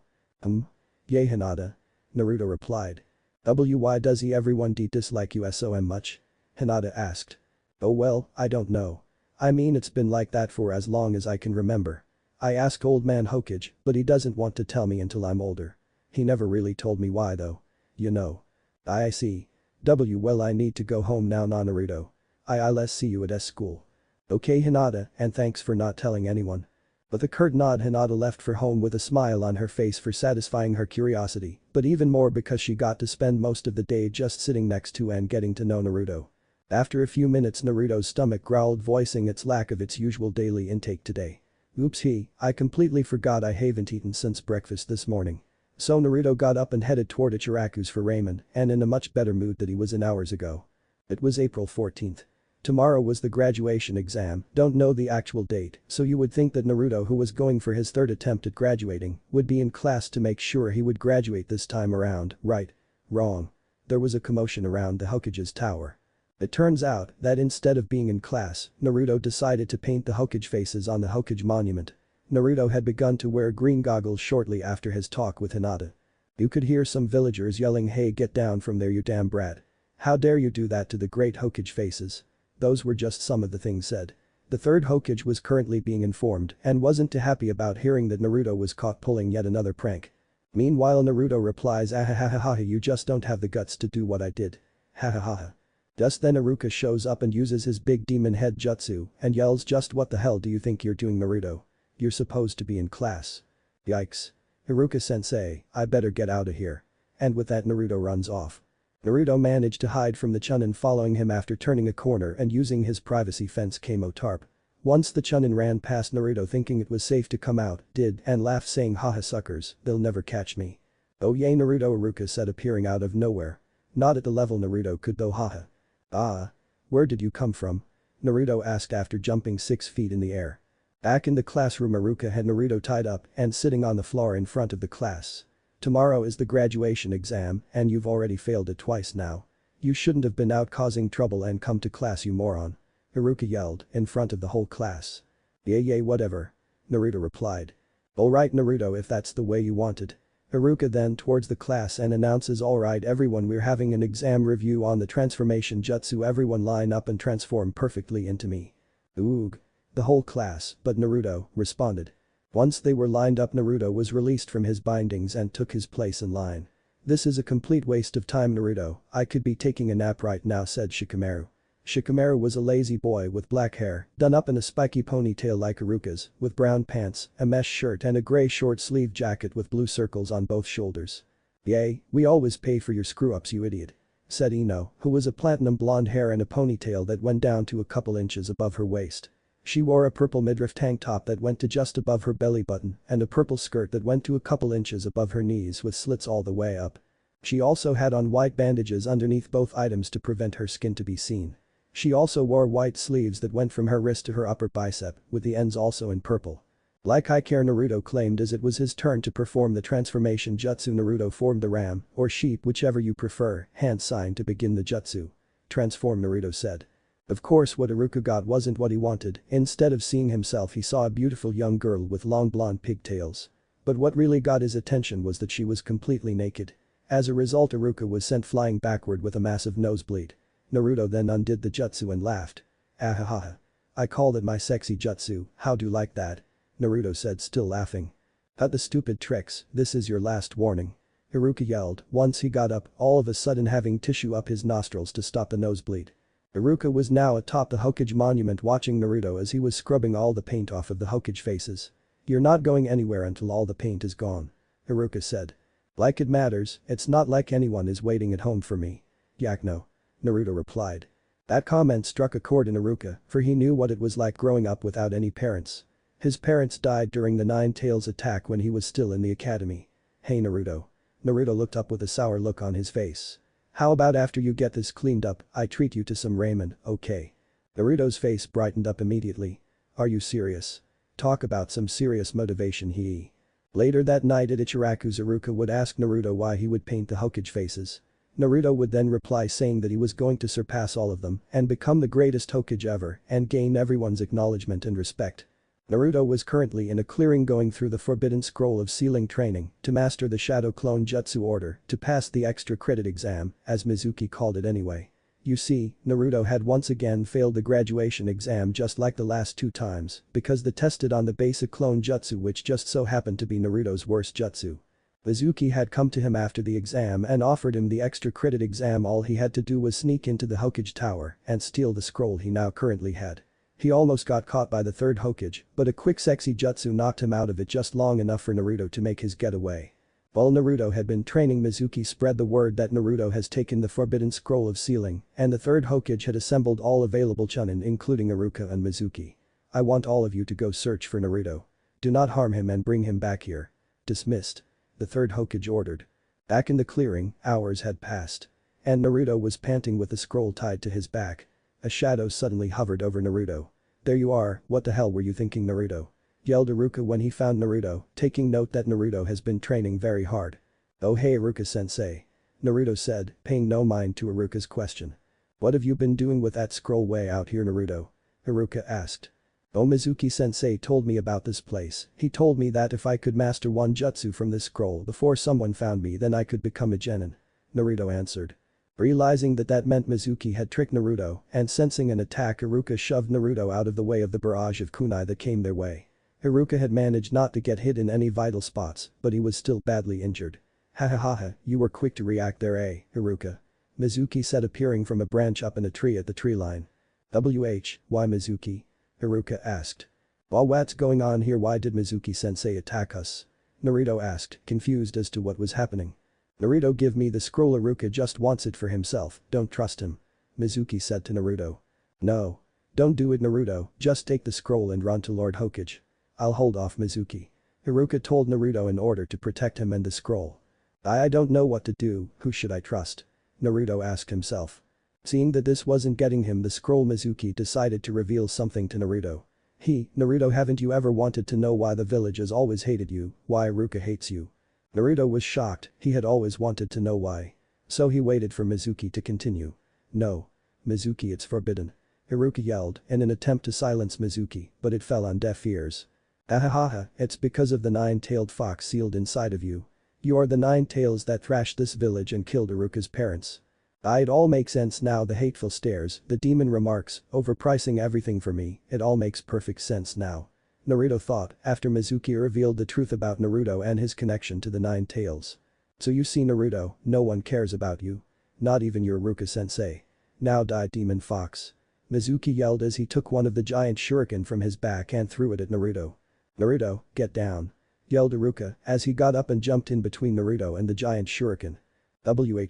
[SPEAKER 1] Yay Hinata. Naruto replied. Why does everyone dislike you so much? Hinata asked. Oh well, I don't know. I mean it's been like that for as long as I can remember. I ask old man Hokage, but he doesn't want to tell me until I'm older. He never really told me why though. You know. I see. Well, I need to go home now na Naruto. I'll see you at school. Okay Hinata, and thanks for not telling anyone. With a curt nod Hinata left for home with a smile on her face for satisfying her curiosity, but even more because she got to spend most of the day just sitting next to and getting to know Naruto. After a few minutes Naruto's stomach growled, voicing its lack of its usual daily intake today. Oops, I completely forgot I haven't eaten since breakfast this morning. So Naruto got up and headed toward Ichiraku's for ramen, and in a much better mood than he was in hours ago. It was April 14th. Tomorrow was the graduation exam, don't know the actual date, so you would think that Naruto, who was going for his third attempt at graduating, would be in class to make sure he would graduate this time around, right? Wrong. There was a commotion around the Hokage's tower. It turns out that instead of being in class, Naruto decided to paint the Hokage faces on the Hokage monument. Naruto had begun to wear green goggles shortly after his talk with Hinata. You could hear some villagers yelling, "Hey, get down from there you damn brat. How dare you do that to the great Hokage faces." Those were just some of the things said. The third Hokage was currently being informed and wasn't too happy about hearing that Naruto was caught pulling yet another prank. Meanwhile Naruto replies, "Ahahaha, you just don't have the guts to do what I did. Hahaha." Just then Iruka shows up and uses his big demon head jutsu and yells, "Just what the hell do you think you're doing, Naruto? You're supposed to be in class." Yikes. Iruka-sensei, I better get out of here. And with that Naruto runs off. Naruto managed to hide from the Chunin following him after turning a corner and using his privacy fence Kamo tarp. Once the Chunin ran past Naruto thinking it was safe to come out, and laughed saying, "Haha suckers, they'll never catch me." "Oh yay Naruto," Iruka said appearing out of nowhere. Not at the level Naruto could though, haha. "Ah. Where did you come from?" Naruto asked after jumping 6 feet in the air. Back in the classroom Iruka had Naruto tied up and sitting on the floor in front of the class. "Tomorrow is the graduation exam and you've already failed it twice now. You shouldn't have been out causing trouble and come to class you moron." Iruka yelled in front of the whole class. "Yay whatever." Naruto replied. "Alright Naruto, if that's the way you want it." Iruka then towards the class and announces, "Alright everyone, we're having an exam review on the transformation jutsu, everyone line up and transform perfectly into me." "Oog." The whole class, but Naruto, responded. Once they were lined up Naruto was released from his bindings and took his place in line. "This is a complete waste of time Naruto, I could be taking a nap right now," said Shikamaru. Shikamaru was a lazy boy with black hair, done up in a spiky ponytail like Iruka's, with brown pants, a mesh shirt and a grey short-sleeved jacket with blue circles on both shoulders. "Yay, we always pay for your screw-ups you idiot," said Ino, who was a platinum blonde hair and a ponytail that went down to a couple inches above her waist. She wore a purple midriff tank top that went to just above her belly button and a purple skirt that went to a couple inches above her knees with slits all the way up. She also had on white bandages underneath both items to prevent her skin to be seen. She also wore white sleeves that went from her wrist to her upper bicep, with the ends also in purple. Like Ikaru, Naruto claimed as it was his turn to perform the transformation jutsu, Naruto formed the ram, or sheep whichever you prefer, hand sign to begin the jutsu. "Transform," Naruto said. Of course what Iruka got wasn't what he wanted, instead of seeing himself he saw a beautiful young girl with long blonde pigtails. But what really got his attention was that she was completely naked. As a result, Iruka was sent flying backward with a massive nosebleed. Naruto then undid the jutsu and laughed. Ahahaha. I called it my sexy jutsu, how'd you like that? Naruto said, still laughing. Cut the stupid tricks, this is your last warning. Iruka yelled once he got up, all of a sudden having tissue up his nostrils to stop the nosebleed. Iruka was now atop the Hokage monument watching Naruto as he was scrubbing all the paint off of the Hokage faces. You're not going anywhere until all the paint is gone. Iruka said. Like it matters, it's not like anyone is waiting at home for me. Yak no. Naruto replied. That comment struck a chord in Iruka, for he knew what it was like growing up without any parents. His parents died during the Nine Tails attack when he was still in the academy. Hey Naruto. Naruto looked up with a sour look on his face. How about after you get this cleaned up, I treat you to some ramen, okay? Naruto's face brightened up immediately. Are you serious? Talk about some serious motivation he. Later that night at Ichiraku's, Iruka would ask Naruto why he would paint the Hokage faces. Naruto would then reply saying that he was going to surpass all of them and become the greatest Hokage ever and gain everyone's acknowledgement and respect. Naruto was currently in a clearing going through the forbidden scroll of sealing training to master the Shadow Clone Jutsu order to pass the extra credit exam, as Mizuki called it anyway. You see, Naruto had once again failed the graduation exam just like the last two times because they tested on the basic clone jutsu, which just so happened to be Naruto's worst jutsu. Mizuki had come to him after the exam and offered him the extra credit exam. All he had to do was sneak into the Hokage tower and steal the scroll he now currently had. He almost got caught by the third Hokage, but a quick sexy jutsu knocked him out of it just long enough for Naruto to make his getaway. While Naruto had been training, Mizuki spread the word that Naruto has taken the forbidden scroll of sealing and the third Hokage had assembled all available chunin including Iruka and Mizuki. I want all of you to go search for Naruto. Do not harm him and bring him back here. Dismissed. The third Hokage ordered. Back in the clearing, hours had passed. And Naruto was panting with the scroll tied to his back. A shadow suddenly hovered over Naruto. There you are, what the hell were you thinking, Naruto? Yelled Iruka when he found Naruto, taking note that Naruto has been training very hard. Oh hey Iruka-sensei. Naruto said, paying no mind to Iruka's question. What have you been doing with that scroll way out here, Naruto? Iruka asked. Oh, Mizuki-sensei told me about this place. He told me that if I could master one jutsu from this scroll before someone found me, then I could become a genin. Naruto answered. Realizing that meant Mizuki had tricked Naruto and sensing an attack, Iruka shoved Naruto out of the way of the barrage of kunai that came their way. Iruka had managed not to get hit in any vital spots, but he was still badly injured. Hahaha, you were quick to react there, Iruka? Mizuki said, appearing from a branch up in a tree at the tree line. Why Mizuki? Iruka asked. Well, what's going on here? Why did Mizuki-sensei attack us? Naruto asked, confused as to what was happening. Naruto, give me the scroll. Iruka just wants it for himself, don't trust him. Mizuki said to Naruto. No. Don't do it, Naruto, just take the scroll and run to Lord Hokage. I'll hold off, Mizuki. Iruka told Naruto in order to protect him and the scroll. I don't know what to do, who should I trust? Naruto asked himself. Seeing that this wasn't getting him the scroll, Mizuki decided to reveal something to Naruto. Naruto, haven't you ever wanted to know why the village has always hated you, why Iruka hates you? Naruto was shocked, he had always wanted to know why. So he waited for Mizuki to continue. No. Mizuki, it's forbidden. Iruka yelled in an attempt to silence Mizuki, but it fell on deaf ears. Ahahaha, it's because of the nine-tailed fox sealed inside of you. You are the nine tails that thrashed this village and killed Iruka's parents. It all makes sense now. The hateful stares, the demon remarks, overpricing everything for me, it all makes perfect sense now. Naruto thought after Mizuki revealed the truth about Naruto and his connection to the Nine Tails. So you see, Naruto, no one cares about you. Not even your Iruka-sensei. Now die, demon fox. Mizuki yelled as he took one of the giant shuriken from his back and threw it at Naruto. Naruto, get down. Yelled Iruka as he got up and jumped in between Naruto and the giant shuriken.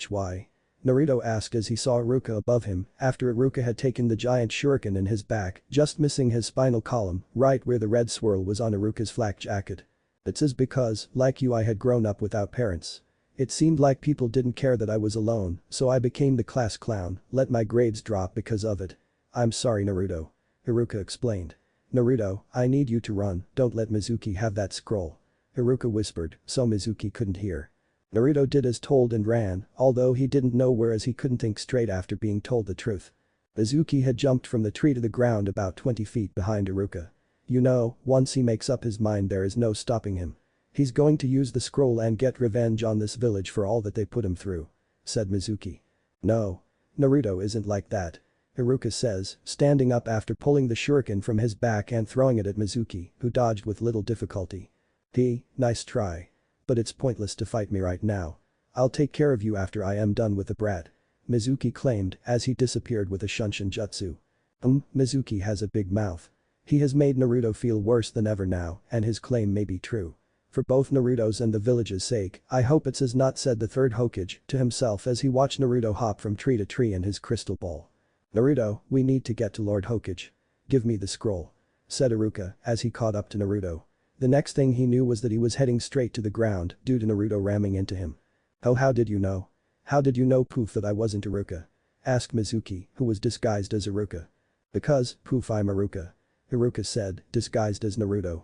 [SPEAKER 1] Why? Naruto asked as he saw Iruka above him after Iruka had taken the giant shuriken in his back, just missing his spinal column, right where the red swirl was on Iruka's flak jacket. It is because, like you, I had grown up without parents. It seemed like people didn't care that I was alone, so I became the class clown, let my grades drop because of it. I'm sorry, Naruto. Iruka explained. Naruto, I need you to run, don't let Mizuki have that scroll. Iruka whispered, so Mizuki couldn't hear. Naruto did as told and ran, although he didn't know where as he couldn't think straight after being told the truth. Mizuki had jumped from the tree to the ground about 20 feet behind Iruka. You know, once he makes up his mind there is no stopping him. He's going to use the scroll and get revenge on this village for all that they put him through," said Mizuki. "No. Naruto isn't like that," Iruka says, standing up after pulling the shuriken from his back and throwing it at Mizuki, who dodged with little difficulty. Nice try. But it's pointless to fight me right now. I'll take care of you after I am done with the brat," Mizuki claimed as he disappeared with a Shunshin jutsu. Mizuki has a big mouth. He has made Naruto feel worse than ever now, and his claim may be true. "For both Naruto's and the village's sake, I hope it's as not," said the third Hokage to himself as he watched Naruto hop from tree to tree in his crystal ball. "Naruto, we need to get to Lord Hokage. Give me the scroll," said Iruka as he caught up to Naruto. The next thing he knew was that he was heading straight to the ground due to Naruto ramming into him. "Oh, how did you know? How did you know, Poof, that I wasn't Iruka?" asked Mizuki, who was disguised as Iruka. "Because, Poof, I'm Iruka," Iruka said, disguised as Naruto.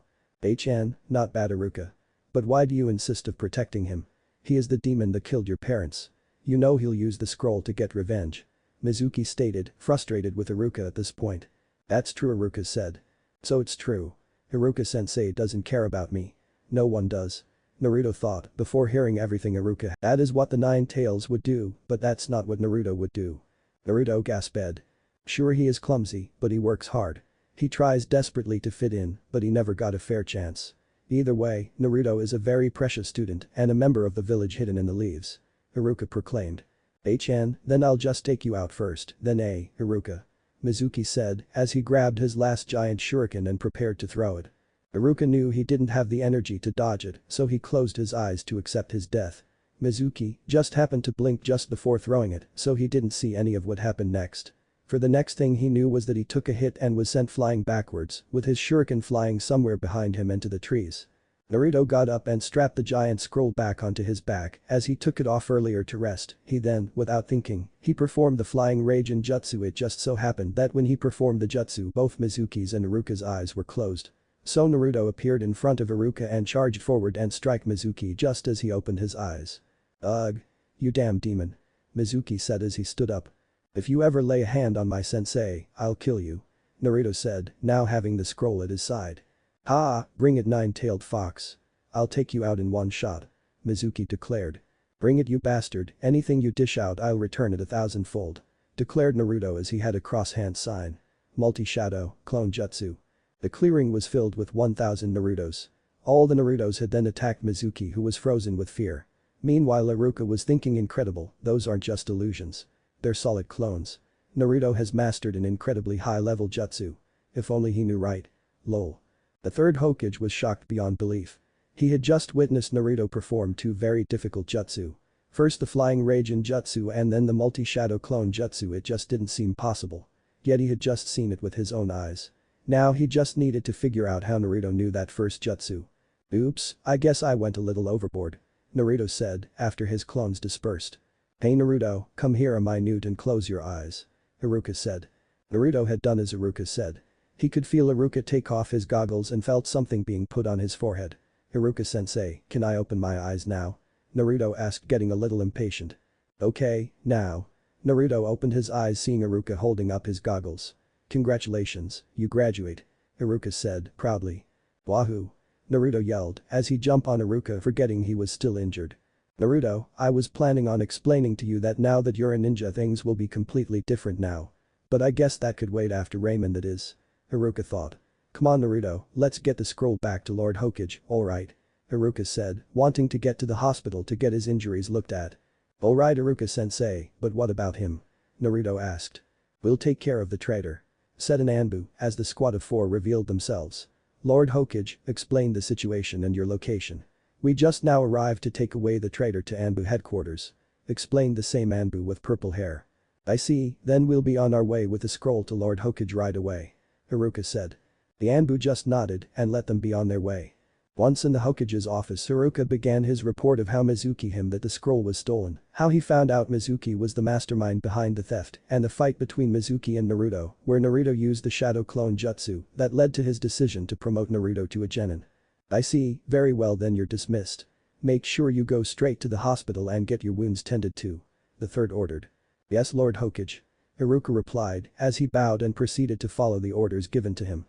[SPEAKER 1] Not bad, Iruka. But why do you insist of protecting him? He is the demon that killed your parents. You know he'll use the scroll to get revenge," Mizuki stated, frustrated with Iruka at this point. "That's true," Iruka said. "So it's true. Iruka-sensei doesn't care about me. No one does," Naruto thought before hearing everything Iruka. That is what the Nine Tails would do, but that's not what Naruto would do. Naruto gasped. Sure, he is clumsy, but he works hard. He tries desperately to fit in, but he never got a fair chance. Either way, Naruto is a very precious student and a member of the village hidden in the leaves," Iruka proclaimed. Then I'll just take you out first, then Iruka," Mizuki said as he grabbed his last giant shuriken and prepared to throw it. Iruka knew he didn't have the energy to dodge it, so he closed his eyes to accept his death. Mizuki just happened to blink just before throwing it, so he didn't see any of what happened next. For the next thing he knew was that he took a hit and was sent flying backwards, with his shuriken flying somewhere behind him into the trees. Naruto got up and strapped the giant scroll back onto his back as he took it off earlier to rest. He then, without thinking, he performed the flying Raijin jutsu. It just so happened that when he performed the jutsu, both Mizuki's and Iruka's eyes were closed. So Naruto appeared in front of Iruka and charged forward and struck Mizuki just as he opened his eyes. "Ugh. You damn demon," Mizuki said as he stood up. "If you ever lay a hand on my sensei, I'll kill you," Naruto said, now having the scroll at his side. Bring it, nine-tailed fox. I'll take you out in one shot," Mizuki declared. "Bring it, you bastard, anything you dish out I'll return it 1,000-fold," declared Naruto as he had a cross-hand sign. Multi-shadow, clone jutsu. The clearing was filled with 1,000 Narutos. All the Narutos had then attacked Mizuki, who was frozen with fear. Meanwhile Iruka was thinking, incredible, those aren't just illusions. They're solid clones. Naruto has mastered an incredibly high-level jutsu. If only he knew, right? Lol. The third Hokage was shocked beyond belief. He had just witnessed Naruto perform two very difficult jutsu. First the flying Raijin jutsu and then the multi-shadow clone jutsu. It just didn't seem possible. Yet he had just seen it with his own eyes. Now he just needed to figure out how Naruto knew that first jutsu. "Oops, I guess I went a little overboard," Naruto said after his clones dispersed. "Hey Naruto, come here a minute and close your eyes," Iruka said. Naruto had done as Iruka said. He could feel Iruka take off his goggles and felt something being put on his forehead. "Iruka-sensei, can I open my eyes now?" Naruto asked, getting a little impatient. "Okay, now." Naruto opened his eyes seeing Iruka holding up his goggles. "Congratulations, you graduate," Iruka said proudly. "Wahoo!" Naruto yelled as he jumped on Iruka, forgetting he was still injured. "Naruto, I was planning on explaining to you that now that you're a ninja things will be completely different now. But I guess that could wait after Ramen, that is," Iruka thought. "Come on Naruto, let's get the scroll back to Lord Hokage." "Alright," Iruka said, wanting to get to the hospital to get his injuries looked at. "Alright Iruka-sensei, but what about him?" Naruto asked. "We'll take care of the traitor," said an Anbu as the squad of 4 revealed themselves. "Lord Hokage, explain the situation and your location. We just now arrived to take away the traitor to Anbu headquarters," explained the same Anbu with purple hair. "I see, then we'll be on our way with the scroll to Lord Hokage right away," Iruka said. The Anbu just nodded and let them be on their way. Once in the Hokage's office, Iruka began his report of how Mizuki him that the scroll was stolen, how he found out Mizuki was the mastermind behind the theft, and the fight between Mizuki and Naruto, where Naruto used the shadow clone jutsu that led to his decision to promote Naruto to a genin. "I see, very well then you're dismissed. Make sure you go straight to the hospital and get your wounds tended to," the third ordered. "Yes Lord Hokage," Iruka replied as he bowed and proceeded to follow the orders given to him.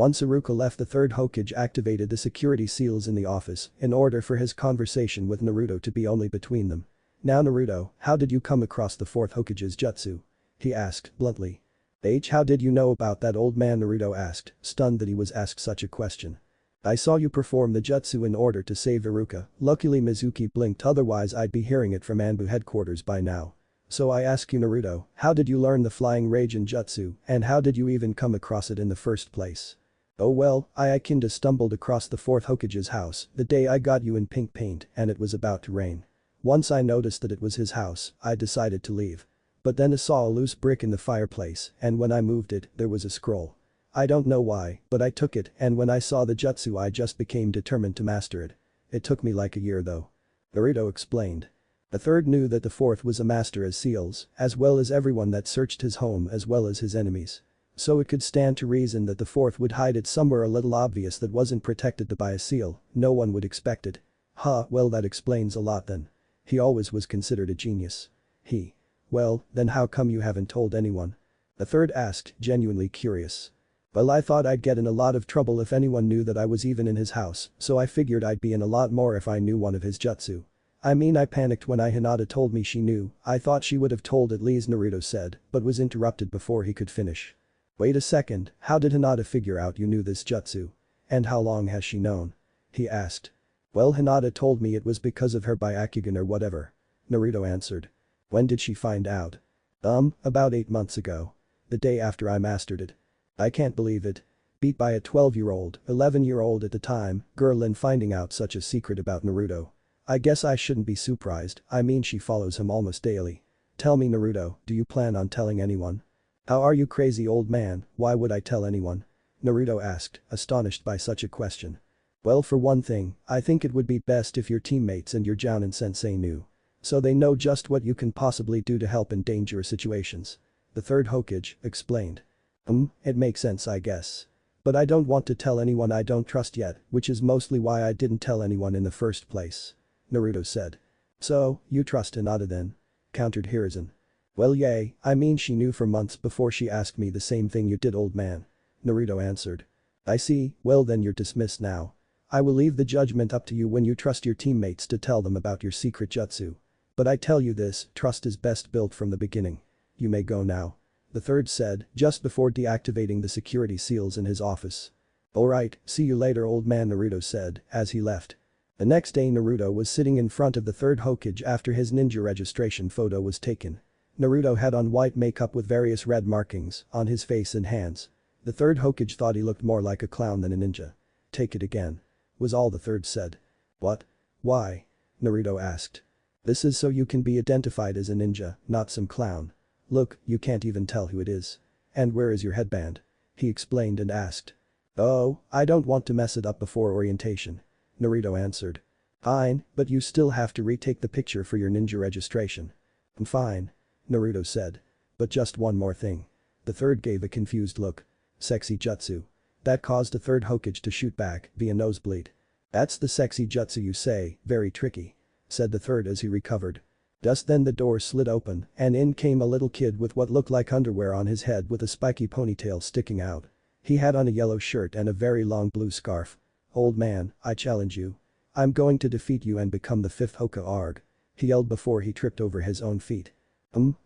[SPEAKER 1] Once Iruka left, the third Hokage activated the security seals in the office in order for his conversation with Naruto to be only between them. "Now Naruto, how did you come across the fourth Hokage's jutsu?" he asked bluntly. How did you know about that, old man?" Naruto asked, stunned that he was asked such a question. "I saw you perform the jutsu in order to save Iruka. Luckily Mizuki blinked, otherwise I'd be hearing it from Anbu headquarters by now. So I ask you Naruto, how did you learn the flying Raijin jutsu and how did you even come across it in the first place?" "Oh well, I kinda stumbled across the fourth Hokage's house the day I got you in pink paint and it was about to rain. Once I noticed that it was his house, I decided to leave. But then I saw a loose brick in the fireplace and when I moved it, there was a scroll. I don't know why, but I took it and when I saw the jutsu I just became determined to master it. It took me like a year though." Naruto explained. The third knew that the fourth was a master as seals, as well as everyone that searched his home as well as his enemies. So it could stand to reason that the fourth would hide it somewhere a little obvious that wasn't protected by a seal, no one would expect it. Well that explains a lot then. He always was considered a genius. Well, then how come you haven't told anyone?" the third asked, genuinely curious. "Well, I thought I'd get in a lot of trouble if anyone knew that I was even in his house, so I figured I'd be in a lot more if I knew one of his jutsu. I mean I panicked when Hinata told me she knew, I thought she would have told at least," Naruto said, but was interrupted before he could finish. "Wait a second, how did Hinata figure out you knew this jutsu? And how long has she known?" he asked. "Well, Hinata told me it was because of her Byakugan or whatever," Naruto answered. "When did she find out?" About 8 months ago. The day after I mastered it. I can't believe it. Beat by a 12-year-old, 11-year-old at the time, girl in finding out such a secret about Naruto. I guess I shouldn't be surprised, I mean she follows him almost daily. Tell me Naruto, do you plan on telling anyone?" "How are you crazy, old man, why would I tell anyone?" Naruto asked, astonished by such a question. "Well, for one thing, I think it would be best if your teammates and your Jounin sensei knew. So they know just what you can possibly do to help in dangerous situations," the third Hokage explained. It makes sense I guess. But I don't want to tell anyone I don't trust yet, which is mostly why I didn't tell anyone in the first place," Naruto said. "So, you trust Hinata then?" countered Hiruzen. "Well yay, I mean she knew for months before she asked me the same thing you did, old man," Naruto answered. "I see, well then you're dismissed now. I will leave the judgment up to you when you trust your teammates to tell them about your secret jutsu. But I tell you this, trust is best built from the beginning. You may go now," the third said just before deactivating the security seals in his office. "Alright, see you later, old man," Naruto said as he left. The next day Naruto was sitting in front of the third Hokage after his ninja registration photo was taken. Naruto had on white makeup with various red markings on his face and hands. The third Hokage thought he looked more like a clown than a ninja. "Take it again," was all the third said. "What? Why?" Naruto asked. "This is so you can be identified as a ninja, not some clown. Look, you can't even tell who it is. And where is your headband?" he explained and asked. "Oh, I don't want to mess it up before orientation," Naruto answered. "Fine, but you still have to retake the picture for your ninja registration." "Fine," Naruto said. "But just one more thing." The third gave a confused look. "Sexy jutsu." That caused the third Hokage to shoot back via nosebleed. "That's the sexy jutsu you say, very tricky," said the third as he recovered. Just then the door slid open and in came a little kid with what looked like underwear on his head with a spiky ponytail sticking out. He had on a yellow shirt and a very long blue scarf. "Old man, I challenge you. I'm going to defeat you and become the fifth Hokage," he yelled before he tripped over his own feet.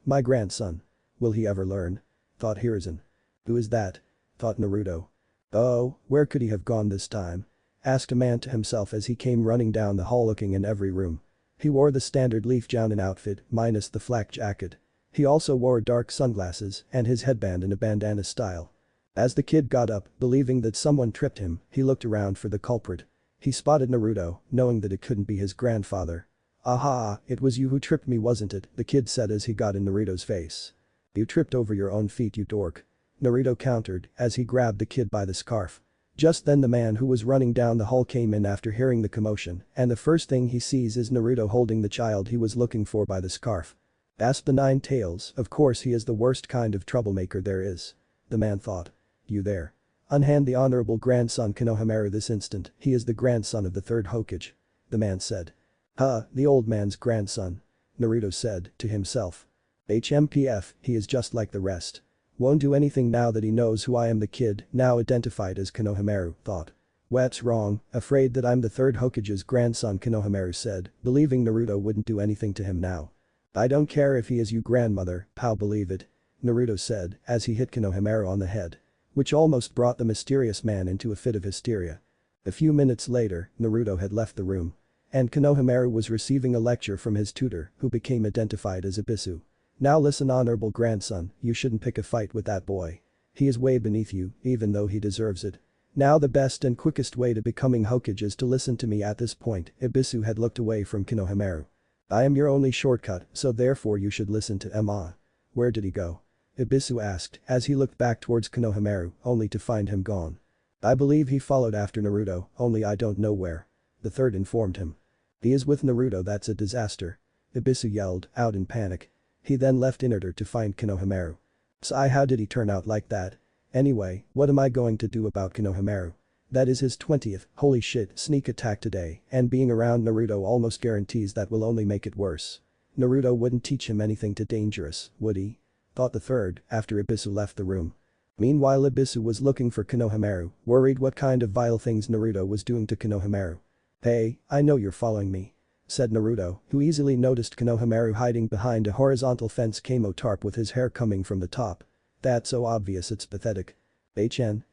[SPEAKER 1] My grandson. Will he ever learn?" thought Hiruzen. "Who is that?" thought Naruto. "Oh, where could he have gone this time?" asked a man to himself as he came running down the hall looking in every room. He wore the standard Leaf Jounin outfit minus the flak jacket. He also wore dark sunglasses and his headband in a bandana style. As the kid got up, believing that someone tripped him, he looked around for the culprit. He spotted Naruto, knowing that it couldn't be his grandfather. "Aha, it was you who tripped me, wasn't it?" the kid said as he got in Naruto's face. "You tripped over your own feet, you dork," Naruto countered as he grabbed the kid by the scarf. Just then the man who was running down the hall came in after hearing the commotion and the first thing he sees is Naruto holding the child he was looking for by the scarf. "Ask the Nine Tails, of course he is the worst kind of troublemaker there is," the man thought. "You there? Unhand the honorable grandson Konohamaru this instant, he is the grandson of the third Hokage," the man said. The old man's grandson," Naruto said to himself. "HMPF, he is just like the rest. Won't do anything now that he knows who I am, the kid, now identified as Konohamaru, thought. What's wrong, afraid that I'm the third Hokage's grandson, Konohamaru said, believing Naruto wouldn't do anything to him now. I don't care if he is your grandmother, pal, believe it. Naruto said as he hit Konohamaru on the head. Which almost brought the mysterious man into a fit of hysteria. A few minutes later, Naruto had left the room. And Konohamaru was receiving a lecture from his tutor, who became identified as Ibisu. Now listen, honorable grandson, you shouldn't pick a fight with that boy. He is way beneath you, even though he deserves it. Now the best and quickest way to becoming Hokage is to listen to me at this point. Ibisu had looked away from Konohamaru. I am your only shortcut, so therefore you should listen to Ma. Where did he go? Ibisu asked as he looked back towards Konohamaru, only to find him gone. I believe he followed after Naruto, only I don't know where. The third informed him. He is with Naruto, that's a disaster. Ibisu yelled out in panic. He then left in order to find Konohamaru. Sigh, how did he turn out like that? Anyway, what am I going to do about Konohamaru? That is his 20th, holy shit, sneak attack today, and being around Naruto almost guarantees that will only make it worse. Naruto wouldn't teach him anything too dangerous, would he? Thought the third, after Ibisu left the room. Meanwhile, Ibisu was looking for Konohamaru, worried what kind of vile things Naruto was doing to Konohamaru. Hey, I know you're following me, said Naruto, who easily noticed Konohamaru hiding behind a horizontal fence camo tarp with his hair coming from the top. That's so obvious it's pathetic. HN.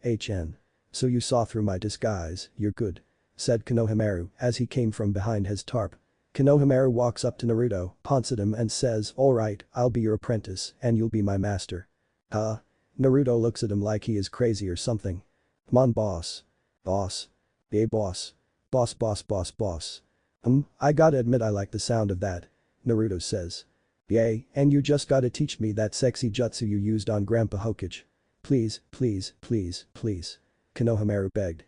[SPEAKER 1] So you saw through my disguise, you're good, said Konohamaru as he came from behind his tarp. Konohamaru walks up to Naruto, taunts at him and says, alright, I'll be your apprentice and you'll be my master. Huh? Naruto looks at him like he is crazy or something. Come on, boss. Boss. Hey, boss. Boss. I gotta admit I like the sound of that. Naruto says. Yay, and you just gotta teach me that sexy jutsu you used on Grandpa Hokage. Please. Konohamaru begged.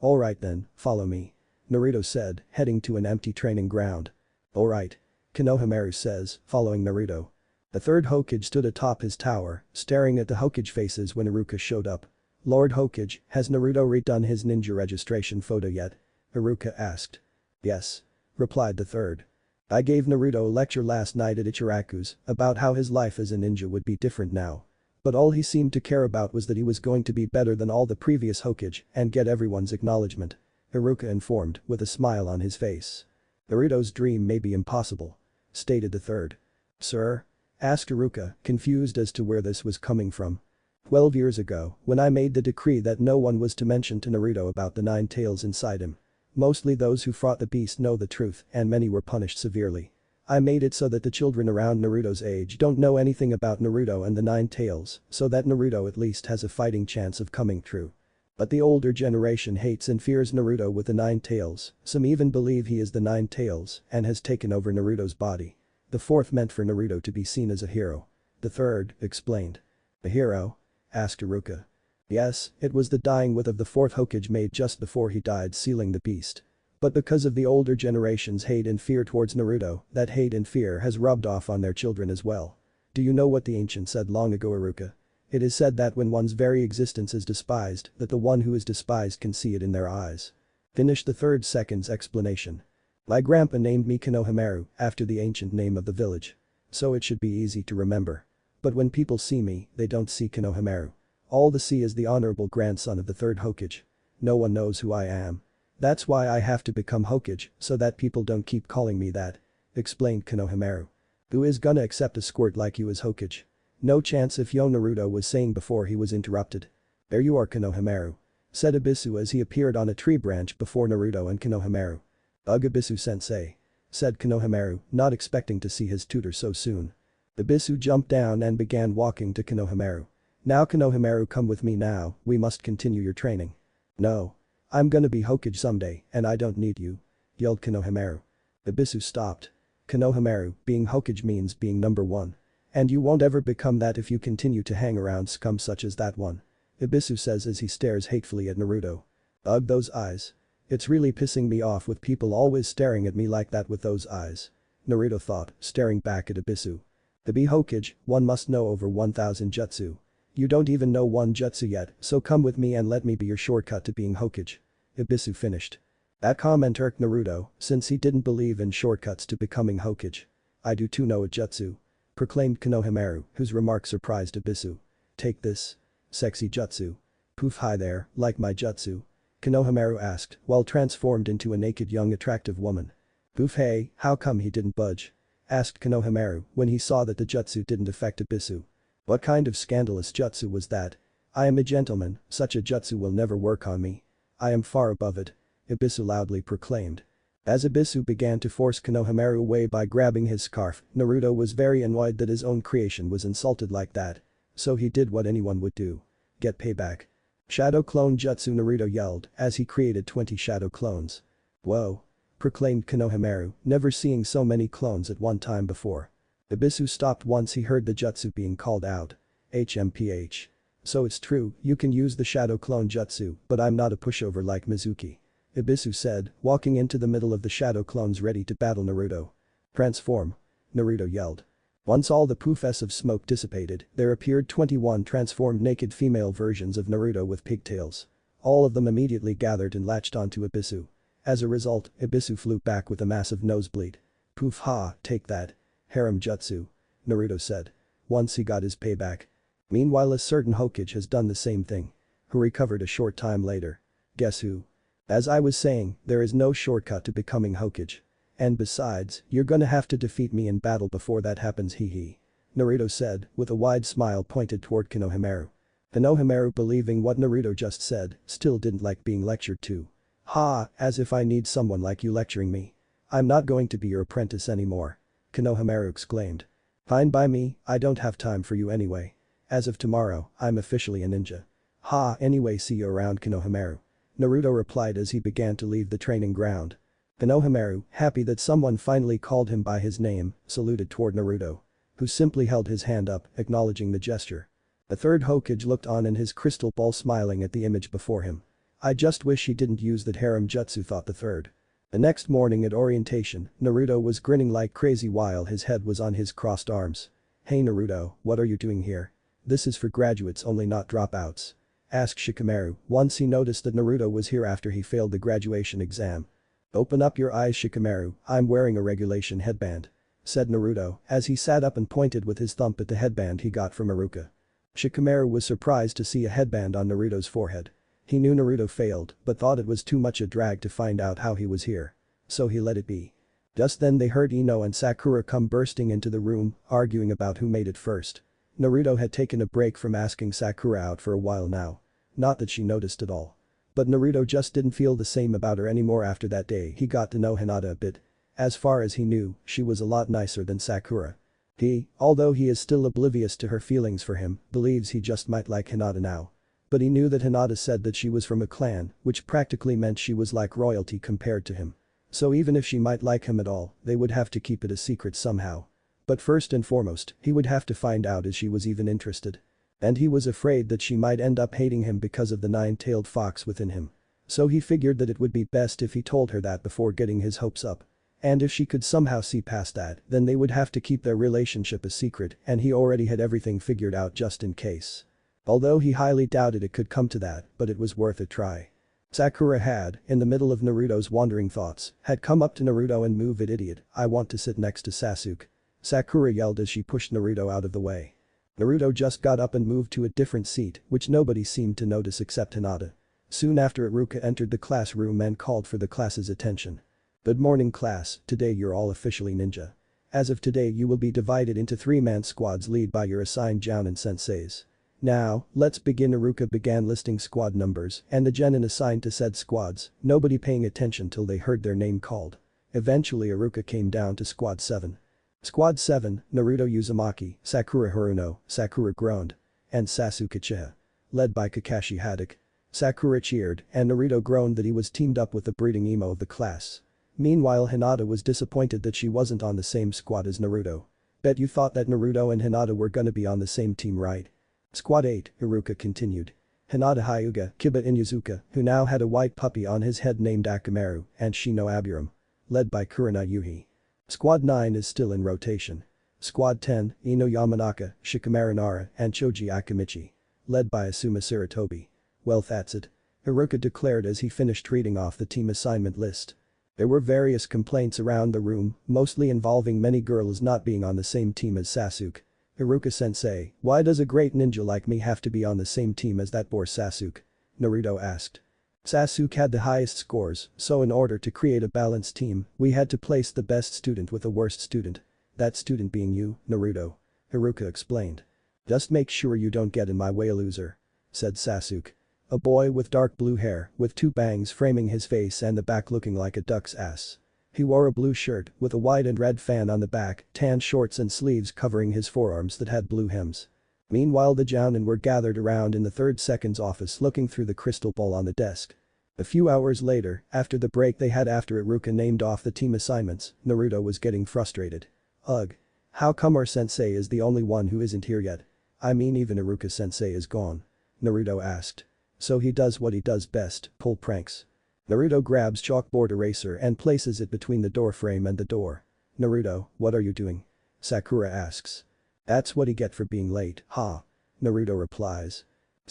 [SPEAKER 1] Alright then, follow me. Naruto said, heading to an empty training ground. Alright. Konohamaru says, following Naruto. The third Hokage stood atop his tower, staring at the Hokage faces when Iruka showed up. Lord Hokage, has Naruto redone his ninja registration photo yet? Iruka asked. Yes. Replied the third. I gave Naruto a lecture last night at Ichiraku's about how his life as a ninja would be different now. But all he seemed to care about was that he was going to be better than all the previous Hokage and get everyone's acknowledgement. Iruka informed, with a smile on his face. Naruto's dream may be impossible, stated the third. Sir? Asked Iruka, confused as to where this was coming from. 12 years ago, when I made the decree that no one was to mention to Naruto about the 9 tails inside him. Mostly those who fought the beast know the truth and many were punished severely. I made it so that the children around Naruto's age don't know anything about Naruto and the 9 tails, so that Naruto at least has a fighting chance of coming through. But the older generation hates and fears Naruto with the 9 tails, some even believe he is the 9 tails and has taken over Naruto's body. The fourth meant for Naruto to be seen as a hero. The third explained. A hero? Asked Iruka. Yes, it was the dying with of the fourth Hokage made just before he died, sealing the beast. But because of the older generation's hate and fear towards Naruto, that hate and fear has rubbed off on their children as well. Do you know what the ancient said long ago, Iruka? It is said that when one's very existence is despised, that the one who is despised can see it in their eyes. Finished the third second's explanation. My grandpa named me Konohamaru after the ancient name of the village. So it should be easy to remember. But when people see me, they don't see Konohamaru. All they see is the honorable grandson of the third Hokage. No one knows who I am. That's why I have to become Hokage, so that people don't keep calling me that. Explained Konohamaru. Who is gonna accept a squirt like you as Hokage? No chance, if Yo, Naruto was saying before he was interrupted. There you are, Konohamaru. Said Ibisu as he appeared on a tree branch before Naruto and Konohamaru. Ugh, Ibisu-sensei. Said Konohamaru, not expecting to see his tutor so soon. Ibisu jumped down and began walking to Konohamaru. Now Konohamaru, come with me now, we must continue your training. No. I'm gonna be Hokage someday and I don't need you. Yelled Konohamaru. Ibisu stopped. Konohamaru, being Hokage means being number 1. And you won't ever become that if you continue to hang around scum such as that one. Ibisu says as he stares hatefully at Naruto. Ugh, those eyes. It's really pissing me off with people always staring at me like that with those eyes. Naruto thought, staring back at Ibisu. To be Hokage, one must know over 1000 jutsu. You don't even know one jutsu yet, so come with me and let me be your shortcut to being Hokage. Ibisu finished. That comment irked Naruto, since he didn't believe in shortcuts to becoming Hokage. I do too know a jutsu. proclaimed Konohamaru, whose remark surprised Ebisu. Take this. Sexy jutsu. Poof, hi there, like my jutsu? Konohamaru asked, while transformed into a naked young attractive woman. Poof, hey, how come he didn't budge? Asked Konohamaru when he saw that the jutsu didn't affect Ebisu. What kind of scandalous jutsu was that? I am a gentleman, such a jutsu will never work on me. I am far above it. Ebisu loudly proclaimed. As Ebisu began to force Konohamaru away by grabbing his scarf, Naruto was very annoyed that his own creation was insulted like that. So he did what anyone would do. Get payback. Shadow clone jutsu, Naruto yelled as he created 20 shadow clones. Whoa. Proclaimed Konohamaru, never seeing so many clones at one time before. Ebisu stopped once he heard the jutsu being called out. HMPH. So it's true, you can use the shadow clone jutsu, but I'm not a pushover like Mizuki. Ebisu said, walking into the middle of the shadow clones ready to battle Naruto. Transform. Naruto yelled. Once all the poofs of smoke dissipated, there appeared 21 transformed naked female versions of Naruto with pigtails. All of them immediately gathered and latched onto Ebisu. As a result, Ebisu flew back with a massive nosebleed. Poof, ha, take that. Harem jutsu. Naruto said. Once he got his payback. Meanwhile, a certain Hokage has done the same thing. Who recovered a short time later. Guess who? As I was saying, there is no shortcut to becoming Hokage. And besides, you're gonna have to defeat me in battle before that happens, hee. Naruto said, with a wide smile pointed toward Konohamaru. Konohamaru, believing what Naruto just said, still didn't like being lectured to. Ha, as if I need someone like you lecturing me. I'm not going to be your apprentice anymore. Konohamaru exclaimed. Fine by me, I don't have time for you anyway. As of tomorrow, I'm officially a ninja. Ha, anyway, see you around, Konohamaru. Naruto replied as he began to leave the training ground. Konohamaru, happy that someone finally called him by his name, saluted toward Naruto. Who simply held his hand up, acknowledging the gesture. The third Hokage looked on in his crystal ball, smiling at the image before him. I just wish he didn't use that harem jutsu, thought the third. The next morning at orientation, Naruto was grinning like crazy while his head was on his crossed arms. Hey Naruto, what are you doing here? This is for graduates only, not dropouts. Asked Shikamaru once he noticed that Naruto was here after he failed the graduation exam. Open up your eyes, Shikamaru, I'm wearing a regulation headband. Said Naruto as he sat up and pointed with his thumb at the headband he got from Iruka. Shikamaru was surprised to see a headband on Naruto's forehead. He knew Naruto failed but thought it was too much a drag to find out how he was here. So he let it be. Just then they heard Ino and Sakura come bursting into the room, arguing about who made it first. Naruto had taken a break from asking Sakura out for a while now. Not that she noticed at all. But Naruto just didn't feel the same about her anymore after that day he got to know Hinata a bit. As far as he knew, she was a lot nicer than Sakura. He, although he is still oblivious to her feelings for him, believes he just might like Hinata now. But he knew that Hinata said that she was from a clan, which practically meant she was like royalty compared to him. So even if she might like him at all, they would have to keep it a secret somehow. But first and foremost, he would have to find out if she was even interested. And he was afraid that she might end up hating him because of the nine-tailed fox within him. So he figured that it would be best if he told her that before getting his hopes up. And if she could somehow see past that, then they would have to keep their relationship a secret, and he already had everything figured out just in case. Although he highly doubted it could come to that, but it was worth a try. Sakura had, in the middle of Naruto's wandering thoughts, had come up to Naruto and "Move it, idiot, I want to sit next to Sasuke." Sakura yelled as she pushed Naruto out of the way. Naruto just got up and moved to a different seat, which nobody seemed to notice except Hinata. Soon after, Iruka entered the classroom and called for the class's attention. Good morning, class, today you're all officially ninja. As of today you will be divided into 3-man squads led by your assigned jounin senseis. Now, let's begin. Iruka began listing squad numbers and the genin assigned to said squads, nobody paying attention till they heard their name called. Eventually Iruka came down to squad 7. Squad 7, Naruto Uzumaki, Sakura Haruno, Sakura groaned. And Sasuke Uchiha. Led by Kakashi Haddock. Sakura cheered and Naruto groaned that he was teamed up with the breeding emo of the class. Meanwhile, Hinata was disappointed that she wasn't on the same squad as Naruto. Bet you thought that Naruto and Hinata were gonna be on the same team, right? Squad 8, Iruka continued. Hinata Hyuga, Kiba Inuzuka, who now had a white puppy on his head named Akamaru, and Shino Aburam. Led by Kurina Yuhi. Squad 9 is still in rotation. Squad 10, Ino Yamanaka, Shikamaru Nara, and Choji Akamichi. Led by Asuma Sarutobi. Well, that's it. Iruka declared as he finished reading off the team assignment list. There were various complaints around the room, mostly involving many girls not being on the same team as Sasuke. Iruka-sensei, why does a great ninja like me have to be on the same team as that boor Sasuke? Naruto asked. Sasuke had the highest scores, so in order to create a balanced team, we had to place the best student with the worst student. That student being you, Naruto. Iruka explained. Just make sure you don't get in my way, loser, said Sasuke. A boy with dark blue hair, with two bangs framing his face and the back looking like a duck's ass. He wore a blue shirt with a white and red fan on the back, tan shorts and sleeves covering his forearms that had blue hems. Meanwhile the Jounin were gathered around in the third second's office looking through the crystal ball on the desk. A few hours later, after the break they had after Iruka named off the team assignments, Naruto was getting frustrated. Ugh. How come our sensei is the only one who isn't here yet? I mean even Iruka-sensei is gone. Naruto asked. So he does what he does best, pull pranks. Naruto grabs chalkboard eraser and places it between the door frame and the door. Naruto, what are you doing? Sakura asks. That's what he get for being late, ha. Naruto replies.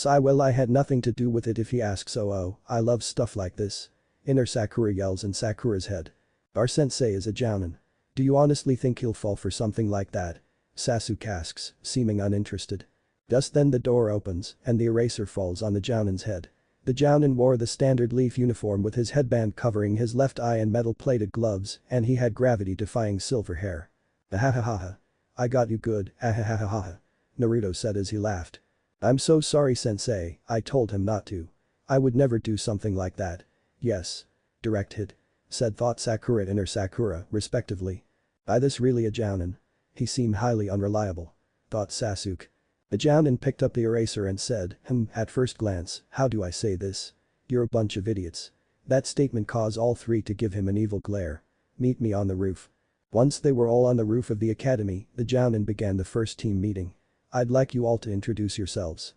[SPEAKER 1] Well, I had nothing to do with it if he asks. Oh, I love stuff like this. Inner Sakura yells in Sakura's head. Our sensei is a jounin. Do you honestly think he'll fall for something like that? Sasuke asks, seeming uninterested. Just then the door opens and the eraser falls on the jounin's head. The jounin wore the standard leaf uniform with his headband covering his left eye and metal-plated gloves, and he had gravity-defying silver hair. Ahahaha. I got you good, ahahaha. Naruto said as he laughed. I'm so sorry sensei, I told him not to. I would never do something like that. Yes. Direct hit. Said thought Sakura and Inner Sakura, respectively. This really a jounin? He seemed highly unreliable. Thought Sasuke. The jounin picked up the eraser and said, at first glance, how do I say this? You're a bunch of idiots. That statement caused all three to give him an evil glare. Meet me on the roof. Once they were all on the roof of the academy, the jounin began the first team meeting. I'd like you all to introduce yourselves.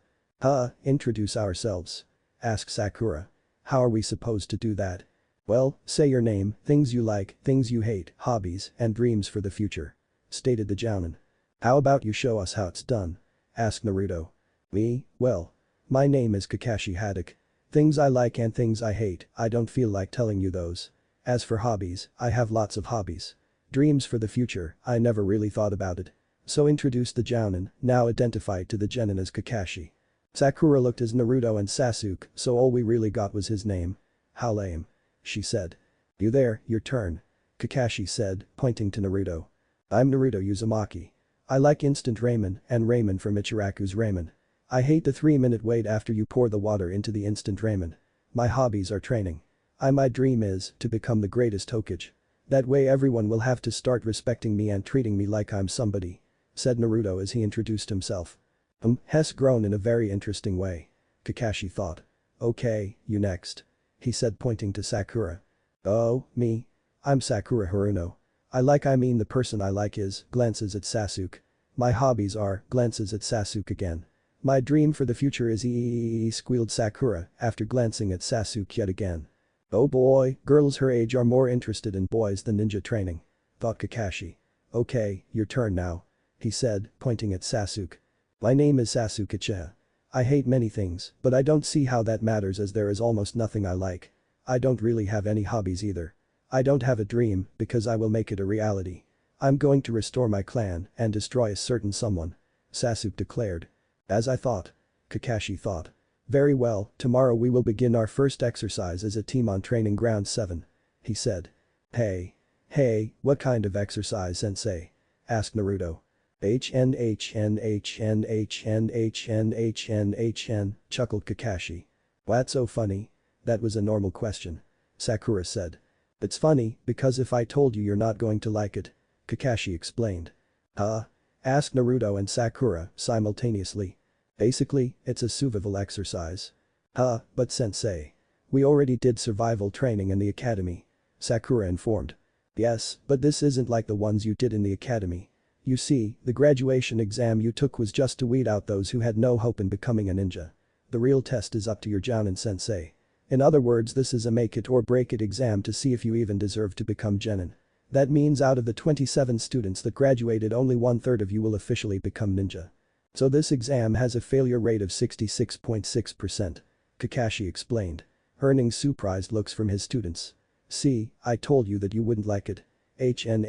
[SPEAKER 1] Introduce ourselves? Asked Sakura. How are we supposed to do that? Well, say your name, things you like, things you hate, hobbies, and dreams for the future. Stated the jounin. How about you show us how it's done? Asked Naruto. Me? Well. My name is Kakashi Haddock. Things I like and things I hate, I don't feel like telling you those. As for hobbies, I have lots of hobbies. Dreams for the future, I never really thought about it. So introduced the jounin, now identified to the genin as Kakashi. Sakura looked as Naruto and Sasuke, so all we really got was his name. How lame. She said. You there, your turn. Kakashi said, pointing to Naruto. I'm Naruto Uzumaki. I like instant ramen and ramen from Ichiraku's ramen. I hate the 3-minute wait after you pour the water into the instant ramen. My hobbies are training. My dream is to become the greatest Hokage. That way everyone will have to start respecting me and treating me like I'm somebody. Said Naruto as he introduced himself. Has grown in a very interesting way. Kakashi thought. Okay, you next. He said pointing to Sakura. Oh, me? I'm Sakura Haruno. I mean the person I like is, glances at Sasuke. My hobbies are, glances at Sasuke again. My dream for the future is squealed Sakura after glancing at Sasuke yet again. Oh boy, girls her age are more interested in boys than ninja training. Thought Kakashi. Okay, your turn now. He said, pointing at Sasuke. My name is Sasuke Uchiha. I hate many things, but I don't see how that matters as there is almost nothing I like. I don't really have any hobbies either. I don't have a dream because I will make it a reality. I'm going to restore my clan and destroy a certain someone. Sasuke declared. As I thought. Kakashi thought. Very well, tomorrow we will begin our first exercise as a team on training ground 7. He said. Hey, what kind of exercise sensei? Asked Naruto. HN, chuckled Kakashi. What's so funny? That was a normal question. Sakura said. It's funny, because if I told you you're not going to like it. Kakashi explained. Asked Naruto and Sakura simultaneously. Basically, it's a survival exercise. But sensei. We already did survival training in the academy. Sakura informed. Yes, but this isn't like the ones you did in the academy. You see, the graduation exam you took was just to weed out those who had no hope in becoming a ninja. The real test is up to your jounin sensei. In other words, this is a make it or break it exam to see if you even deserve to become genin. That means out of the 27 students that graduated only 1/3 of you will officially become ninja. So this exam has a failure rate of 66.6%. Kakashi explained. Earning surprised looks from his students. See, I told you that you wouldn't like it. HN.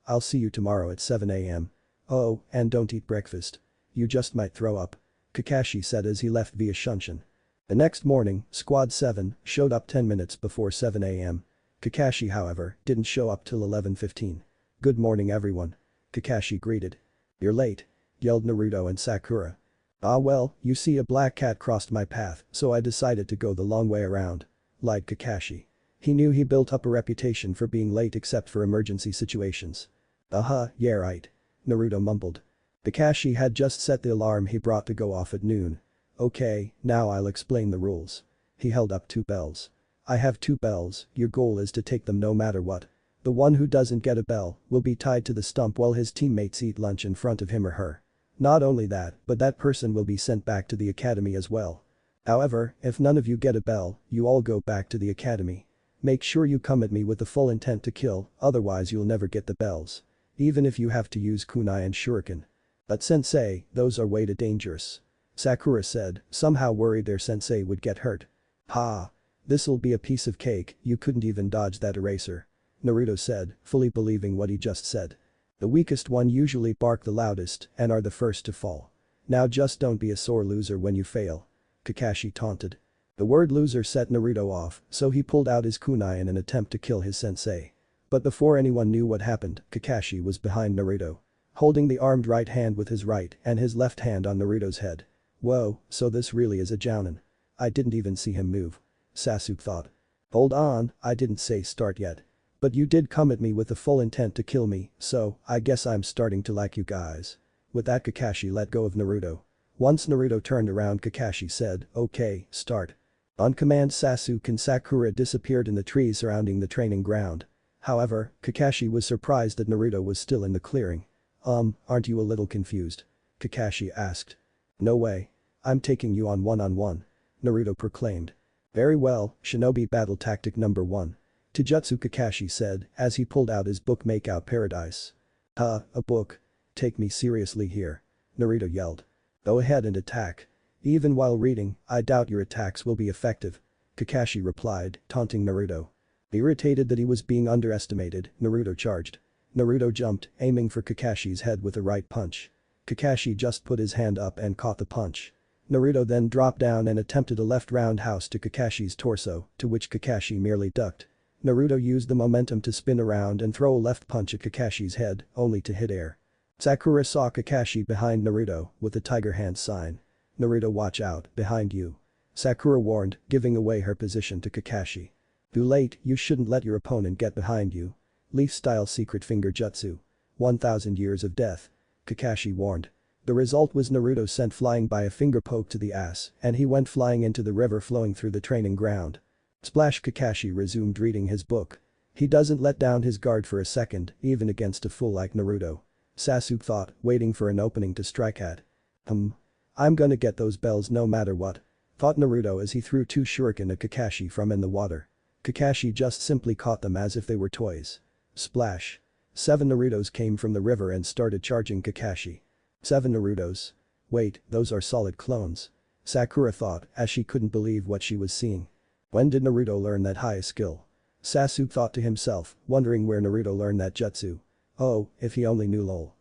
[SPEAKER 1] I'll see you tomorrow at 7 a.m. Oh, and don't eat breakfast. You just might throw up. Kakashi said as he left via Shunshin. The next morning, Squad 7 showed up 10 minutes before 7 a.m. Kakashi, however, didn't show up till 11:15. Good morning everyone. Kakashi greeted. You're late. Yelled Naruto and Sakura. Ah well, you see a black cat crossed my path, so I decided to go the long way around. Lied Kakashi. He knew he built up a reputation for being late except for emergency situations. Yeah right. Naruto mumbled. Kakashi had just set the alarm he brought to go off at noon. Okay, now I'll explain the rules. He held up 2 bells. I have 2 bells, your goal is to take them no matter what. The one who doesn't get a bell will be tied to the stump while his teammates eat lunch in front of him or her. Not only that, but that person will be sent back to the academy as well. However, if none of you get a bell, you all go back to the academy. Make sure you come at me with the full intent to kill, otherwise you'll never get the bells. Even if you have to use kunai and shuriken. But sensei, those are way too dangerous. Sakura said, somehow worried their sensei would get hurt. Ha! This'll be a piece of cake, you couldn't even dodge that eraser. Naruto said, fully believing what he just said. The weakest one usually bark the loudest and are the first to fall. Now just don't be a sore loser when you fail. Kakashi taunted. The word loser set Naruto off, so he pulled out his kunai in an attempt to kill his sensei. But before anyone knew what happened, Kakashi was behind Naruto. Holding the armed right hand with his right and his left hand on Naruto's head. Whoa, so this really is a jounin. I didn't even see him move. Sasuke thought. Hold on, I didn't say start yet. But you did come at me with the full intent to kill me, so I guess I'm starting to like you guys. With that Kakashi let go of Naruto. Once Naruto turned around Kakashi said, okay, start. On command Sasuke and Sakura disappeared in the trees surrounding the training ground. However, Kakashi was surprised that Naruto was still in the clearing. Aren't you a little confused? Kakashi asked. No way. I'm taking you on one-on-one. Naruto proclaimed. Very well, Shinobi Battle Tactic number 1. Taijutsu Kakashi said as he pulled out his book Make Out Paradise. A book? Take me seriously here. Naruto yelled. Go ahead and attack. Even while reading, I doubt your attacks will be effective. Kakashi replied, taunting Naruto. Irritated that he was being underestimated, Naruto charged. Naruto jumped, aiming for Kakashi's head with a right punch. Kakashi just put his hand up and caught the punch. Naruto then dropped down and attempted a left roundhouse to Kakashi's torso, to which Kakashi merely ducked. Naruto used the momentum to spin around and throw a left punch at Kakashi's head, only to hit air. Sakura saw Kakashi behind Naruto, with the tiger hand sign. Naruto, watch out, behind you. Sakura warned, giving away her position to Kakashi. Too late, you shouldn't let your opponent get behind you. Leaf-style secret finger jutsu. 1000 years of death. Kakashi warned. The result was Naruto sent flying by a finger poke to the ass, and he went flying into the river flowing through the training ground. Splash. Kakashi resumed reading his book. He doesn't let down his guard for a second, even against a fool like Naruto. Sasuke thought, waiting for an opening to strike at. I'm gonna get those bells no matter what. Thought Naruto as he threw 2 shuriken at Kakashi from in the water. Kakashi just simply caught them as if they were toys. Splash. 7 Narutos came from the river and started charging Kakashi. 7 Narutos. Wait, those are solid clones. Sakura thought as she couldn't believe what she was seeing. When did Naruto learn that high skill? Sasuke thought to himself, wondering where Naruto learned that jutsu. Oh, if he only knew lol.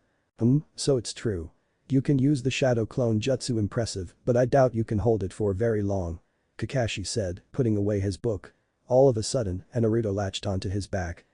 [SPEAKER 1] So it's true. You can use the shadow clone jutsu, impressive, but I doubt you can hold it for very long. Kakashi said, putting away his book. All of a sudden, Naruto latched onto his back.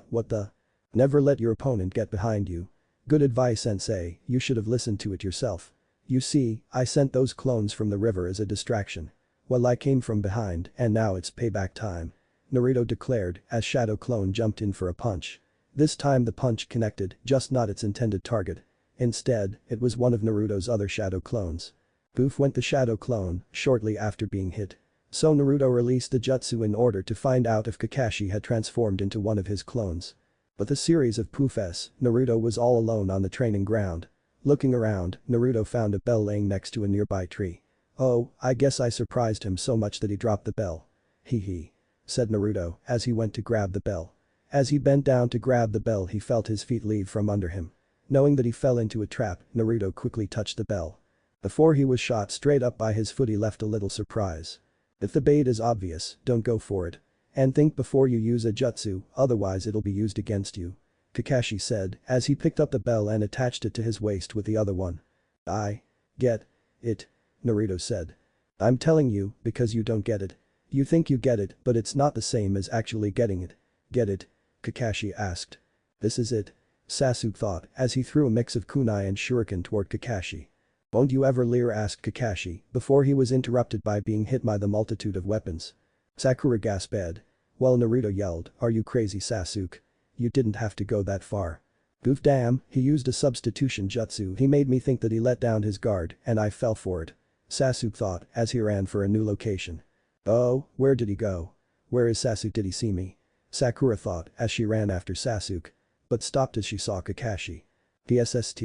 [SPEAKER 1] What the? Never let your opponent get behind you. Good advice, sensei, you should have listened to it yourself. You see, I sent those clones from the river as a distraction. Well, I came from behind and now it's payback time. Naruto declared as Shadow Clone jumped in for a punch. This time the punch connected, just not its intended target. Instead, it was one of Naruto's other Shadow Clones. Poof went the Shadow Clone, shortly after being hit. So Naruto released the jutsu in order to find out if Kakashi had transformed into one of his clones. With a series of poofs, Naruto was all alone on the training ground. Looking around, Naruto found a bell laying next to a nearby tree. Oh, I guess I surprised him so much that he dropped the bell. Hee, said Naruto as he went to grab the bell. As he bent down to grab the bell, he felt his feet leave from under him. Knowing that he fell into a trap, Naruto quickly touched the bell. Before he was shot straight up by his foot, he left a little surprise. If the bait is obvious, don't go for it. And think before you use a jutsu, otherwise it'll be used against you. Kakashi said as he picked up the bell and attached it to his waist with the other one. I get it, Naruto said. I'm telling you because you don't get it. You think you get it, but it's not the same as actually getting it. Get it? Kakashi asked. This is it. Sasuke thought as he threw a mix of kunai and shuriken toward Kakashi. Won't you ever leer, asked Kakashi before he was interrupted by being hit by the multitude of weapons. Sakura gasped. Well, Naruto yelled, are you crazy, Sasuke? You didn't have to go that far. Goof, damn, he used a substitution jutsu. He made me think that he let down his guard and I fell for it. Sasuke thought as he ran for a new location. Oh, where did he go? Where is Sasuke? Did he see me? Sakura thought as she ran after Sasuke. But stopped as she saw Kakashi. PSST.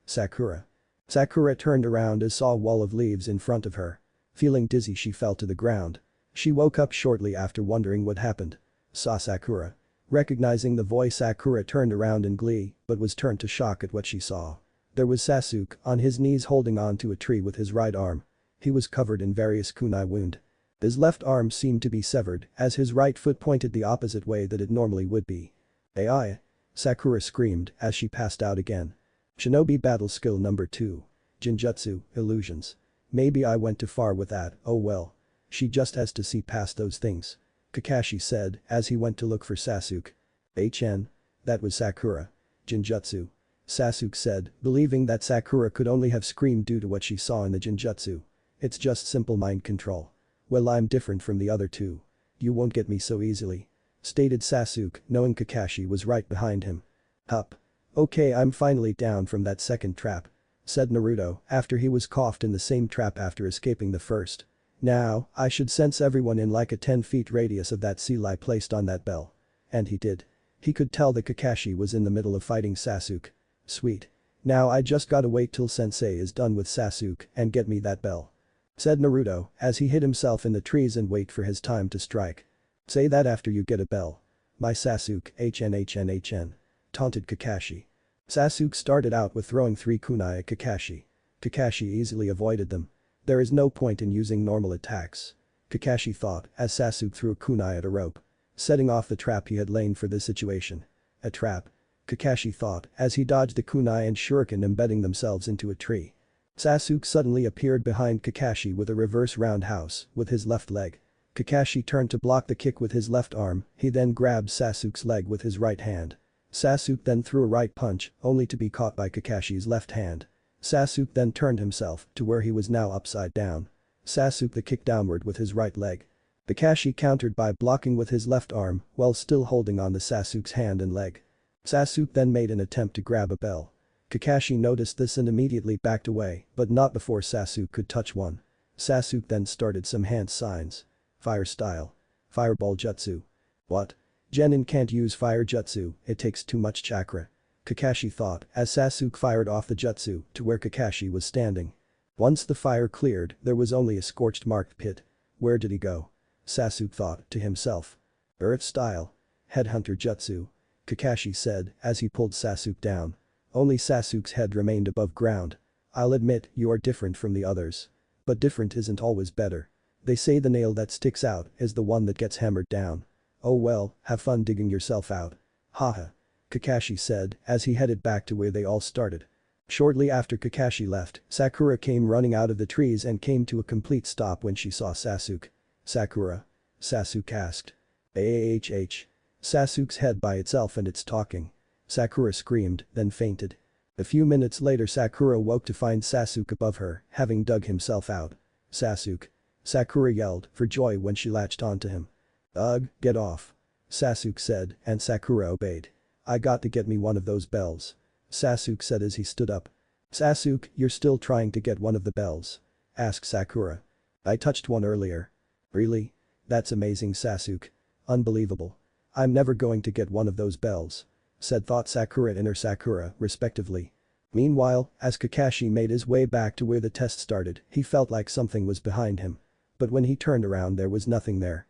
[SPEAKER 1] Sakura. Sakura turned around and saw a wall of leaves in front of her. Feeling dizzy, she fell to the ground. She woke up shortly after wondering what happened. Saw Sakura. Recognizing the voice, Sakura turned around in glee but was turned to shock at what she saw. There was Sasuke on his knees holding on to a tree with his right arm. He was covered in various kunai wound. His left arm seemed to be severed as his right foot pointed the opposite way that it normally would be. AI! Sakura screamed as she passed out again. Shinobi battle skill number 2. Jinjutsu, illusions. Maybe I went too far with that, oh well. She just has to see past those things. Kakashi said as he went to look for Sasuke. HN. That was Sakura. Jinjutsu. Sasuke said, believing that Sakura could only have screamed due to what she saw in the Jinjutsu. It's just simple mind control. Well, I'm different from the other two. You won't get me so easily. Stated Sasuke, knowing Kakashi was right behind him. Hup. Okay, I'm finally down from that second trap. Said Naruto after he was caught in the same trap after escaping the first. Now, I should sense everyone in like a 10 feet radius of that sea light placed on that bell. And he did. He could tell that Kakashi was in the middle of fighting Sasuke. Sweet. Now I just gotta wait till sensei is done with Sasuke and get me that bell. Said Naruto as he hid himself in the trees and wait for his time to strike. Say that after you get a bell. My Sasuke, HN. Taunted Kakashi. Sasuke started out with throwing 3 kunai at Kakashi. Kakashi easily avoided them. There is no point in using normal attacks. Kakashi thought as Sasuke threw a kunai at a rope. Setting off the trap he had laid for this situation. A trap. Kakashi thought as he dodged the kunai and shuriken embedding themselves into a tree. Sasuke suddenly appeared behind Kakashi with a reverse roundhouse with his left leg. Kakashi turned to block the kick with his left arm, he then grabbed Sasuke's leg with his right hand. Sasuke then threw a right punch, only to be caught by Kakashi's left hand. Sasuke then turned himself to where he was now upside down. Sasuke the kick downward with his right leg. Kakashi countered by blocking with his left arm while still holding on to Sasuke's hand and leg. Sasuke then made an attempt to grab a bell. Kakashi noticed this and immediately backed away, but not before Sasuke could touch one. Sasuke then started some hand signs. Fire style. Fireball jutsu. What? Genin can't use fire jutsu, it takes too much chakra. Kakashi thought as Sasuke fired off the jutsu to where Kakashi was standing. Once the fire cleared, there was only a scorched marked pit. Where did he go? Sasuke thought to himself. Earth style. Headhunter jutsu. Kakashi said as he pulled Sasuke down. Only Sasuke's head remained above ground. I'll admit you are different from the others. But different isn't always better. They say the nail that sticks out is the one that gets hammered down. Oh well, have fun digging yourself out. Haha. Kakashi said as he headed back to where they all started. Shortly after Kakashi left, Sakura came running out of the trees and came to a complete stop when she saw Sasuke. Sakura? Sasuke asked. AHH. Sasuke's head by itself and it's talking. Sakura screamed, then fainted. A few minutes later Sakura woke to find Sasuke above her, having dug himself out. Sasuke. Sakura yelled for joy when she latched onto him. Ugh, get off. Sasuke said and Sakura obeyed. I got to get me one of those bells. Sasuke said as he stood up. Sasuke, you're still trying to get one of the bells? Asked Sakura. I touched one earlier. Really? That's amazing, Sasuke. Unbelievable. I'm never going to get one of those bells. Said thought Sakura and inner Sakura, respectively. Meanwhile, as Kakashi made his way back to where the test started, he felt like something was behind him. But when he turned around there was nothing there.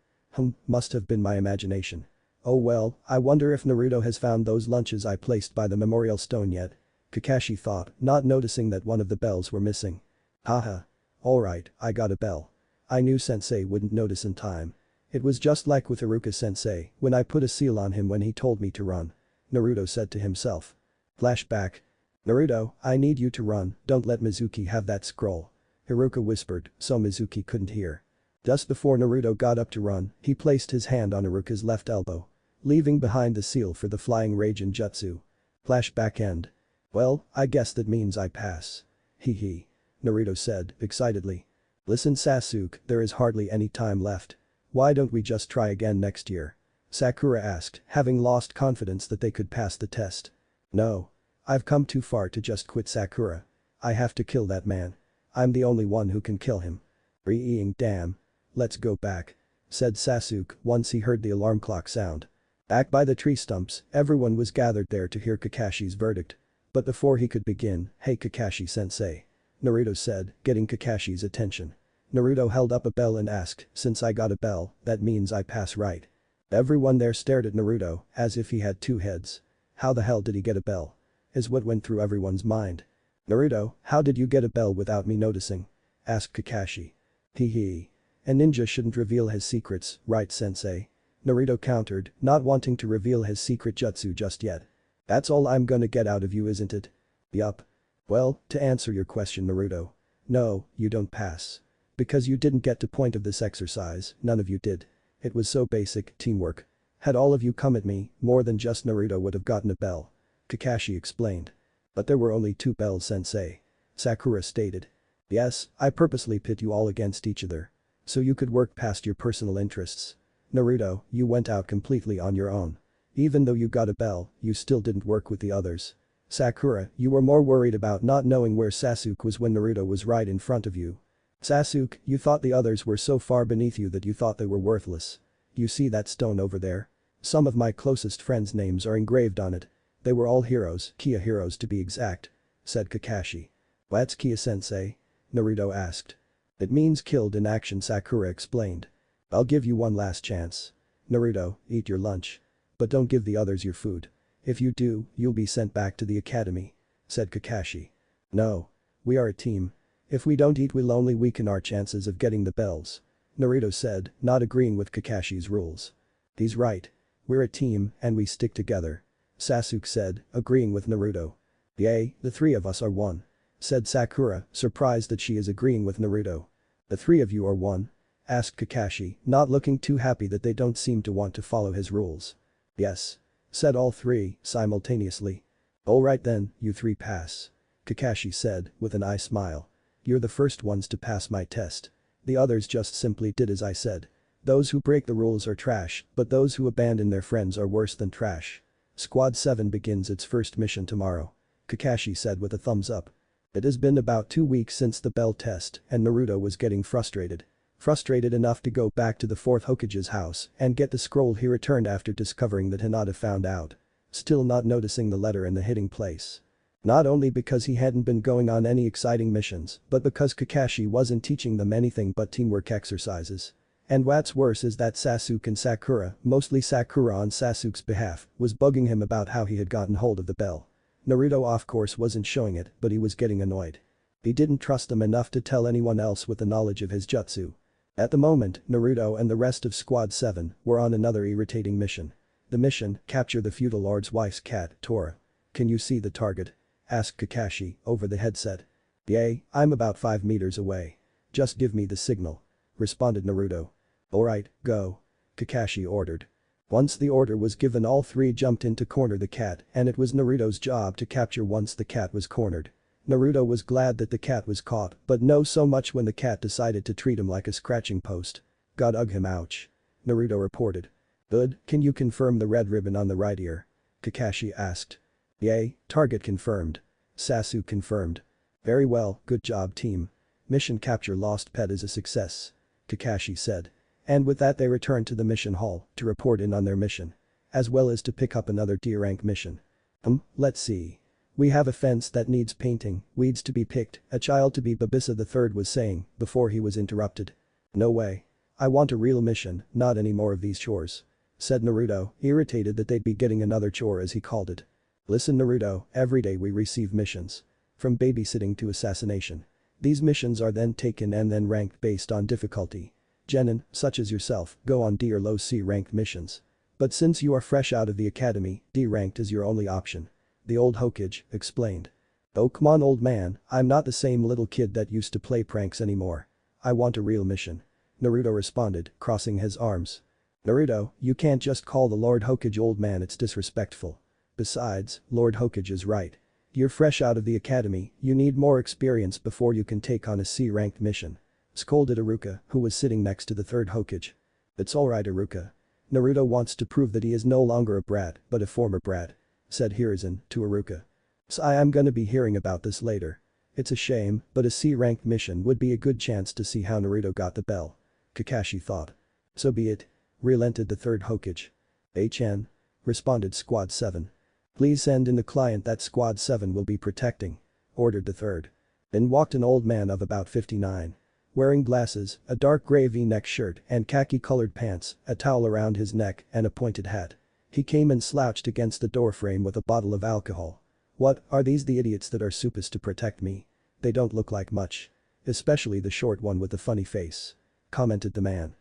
[SPEAKER 1] Must have been my imagination. Oh well, I wonder if Naruto has found those lunches I placed by the memorial stone yet. Kakashi thought, not noticing that one of the bells were missing. Haha. Alright, I got a bell. I knew sensei wouldn't notice in time. It was just like with Iruka-sensei when I put a seal on him when he told me to run. Naruto said to himself. Flashback. Naruto, I need you to run, don't let Mizuki have that scroll. Iruka whispered, so Mizuki couldn't hear. Just before Naruto got up to run, he placed his hand on Iruka's left elbow, leaving behind the seal for the flying Raijin jutsu. Flashback end. Well, I guess that means I pass. Hee hee. Naruto said, excitedly. Listen Sasuke, there is hardly any time left. Why don't we just try again next year? Sakura asked, having lost confidence that they could pass the test. No. I've come too far to just quit Sakura. I have to kill that man. I'm the only one who can kill him. Damn. Let's go back. Said Sasuke once he heard the alarm clock sound. Back by the tree stumps, everyone was gathered there to hear Kakashi's verdict. But before he could begin, hey Kakashi-sensei. Naruto said, getting Kakashi's attention. Naruto held up a bell and asked, since I got a bell, that means I pass right. Everyone there stared at Naruto, as if he had two heads. How the hell did he get a bell? Is what went through everyone's mind. Naruto, how did you get a bell without me noticing? Asked Kakashi. Hee hee. A ninja shouldn't reveal his secrets, right sensei? Naruto countered, not wanting to reveal his secret jutsu just yet. That's all I'm gonna get out of you isn't it? Yup. Well, to answer your question Naruto. No, you don't pass. Because you didn't get to point of this exercise, none of you did. It was so basic, teamwork. Had all of you come at me, more than just Naruto would have gotten a bell. Kakashi explained. But there were only 2 bells sensei. Sakura stated. Yes, I purposely pit you all against each other. So you could work past your personal interests. Naruto, you went out completely on your own. Even though you got a bell, you still didn't work with the others. Sakura, you were more worried about not knowing where Sasuke was when Naruto was right in front of you. Sasuke, you thought the others were so far beneath you that you thought they were worthless. You see that stone over there? Some of my closest friends' names are engraved on it. They were all heroes, Kia heroes to be exact. Said Kakashi. What's Kia-sensei? Naruto asked. It means killed in action Sakura explained. I'll give you one last chance. Naruto, eat your lunch. But don't give the others your food. If you do, you'll be sent back to the academy. Said Kakashi. No. We are a team. If we don't eat we'll only weaken our chances of getting the bells. Naruto said, not agreeing with Kakashi's rules. He's right. We're a team and we stick together. Sasuke said, agreeing with Naruto. Yay, the 3 of us are one. Said Sakura, surprised that she is agreeing with Naruto. The 3 of you are one? Asked Kakashi, not looking too happy that they don't seem to want to follow his rules. Yes. Said all 3, simultaneously. Alright then, you 3 pass. Kakashi said, with an eye smile. You're the first ones to pass my test. The others just simply did as I said. Those who break the rules are trash, but those who abandon their friends are worse than trash. Squad 7 begins its first mission tomorrow. Kakashi said with a thumbs up. It has been about 2 weeks since the bell test and Naruto was getting frustrated. Frustrated enough to go back to the 4th Hokage's house and get the scroll he returned after discovering that Hinata found out. Still not noticing the letter in the hiding place. Not only because he hadn't been going on any exciting missions, but because Kakashi wasn't teaching them anything but teamwork exercises. And what's worse is that Sasuke and Sakura, mostly Sakura on Sasuke's behalf, was bugging him about how he had gotten hold of the bell. Naruto of course wasn't showing it, but he was getting annoyed. He didn't trust them enough to tell anyone else with the knowledge of his jutsu. At the moment, Naruto and the rest of Squad 7 were on another irritating mission. The mission, capture the feudal lord's wife's cat, Tora. Can you see the target? Asked Kakashi, over the headset. Yay, I'm about 5 meters away. Just give me the signal. Responded Naruto. Alright, go. Kakashi ordered. Once the order was given all 3 jumped in to corner the cat and it was Naruto's job to capture once the cat was cornered. Naruto was glad that the cat was caught but no so much when the cat decided to treat him like a scratching post. God ugh him ouch. Naruto reported. Good, can you confirm the red ribbon on the right ear? Kakashi asked. Yay, target confirmed. Sasuke confirmed. Very well, good job team. Mission capture lost pet is a success. Kakashi said. And with that they returned to the mission hall to report in on their mission. As well as to pick up another D-rank mission. Let's see. We have a fence that needs painting, weeds to be picked, a child to be Babisa III was saying, before he was interrupted. No way. I want a real mission, not any more of these chores. Said Naruto, irritated that they'd be getting another chore as he called it. Listen Naruto, every day we receive missions. From babysitting to assassination. These missions are then taken and then ranked based on difficulty. Genin, such as yourself, go on D or low C ranked missions. But since you are fresh out of the academy, D ranked is your only option. The old Hokage explained. Oh come on old man, I'm not the same little kid that used to play pranks anymore. I want a real mission. Naruto responded, crossing his arms. Naruto, you can't just call the Lord Hokage old man, it's disrespectful. Besides, Lord Hokage is right. You're fresh out of the academy, you need more experience before you can take on a C-ranked mission. Scolded Iruka, who was sitting next to the third Hokage. It's alright Iruka. Naruto wants to prove that he is no longer a brat but a former brat. Said Hiruzen to Iruka. I'm gonna be hearing about this later. It's a shame, but a C-ranked mission would be a good chance to see how Naruto got the bell. Kakashi thought. So be it. Relented the third Hokage. HN. Responded Squad 7. Please send in the client that Squad 7 will be protecting. Ordered the third. In walked an old man of about 59. Wearing glasses, a dark gray V-neck shirt and khaki-colored pants, a towel around his neck and a pointed hat. He came and slouched against the doorframe with a bottle of alcohol. What, are these the idiots that are supposed to protect me? They don't look like much. Especially the short one with the funny face. Commented the man.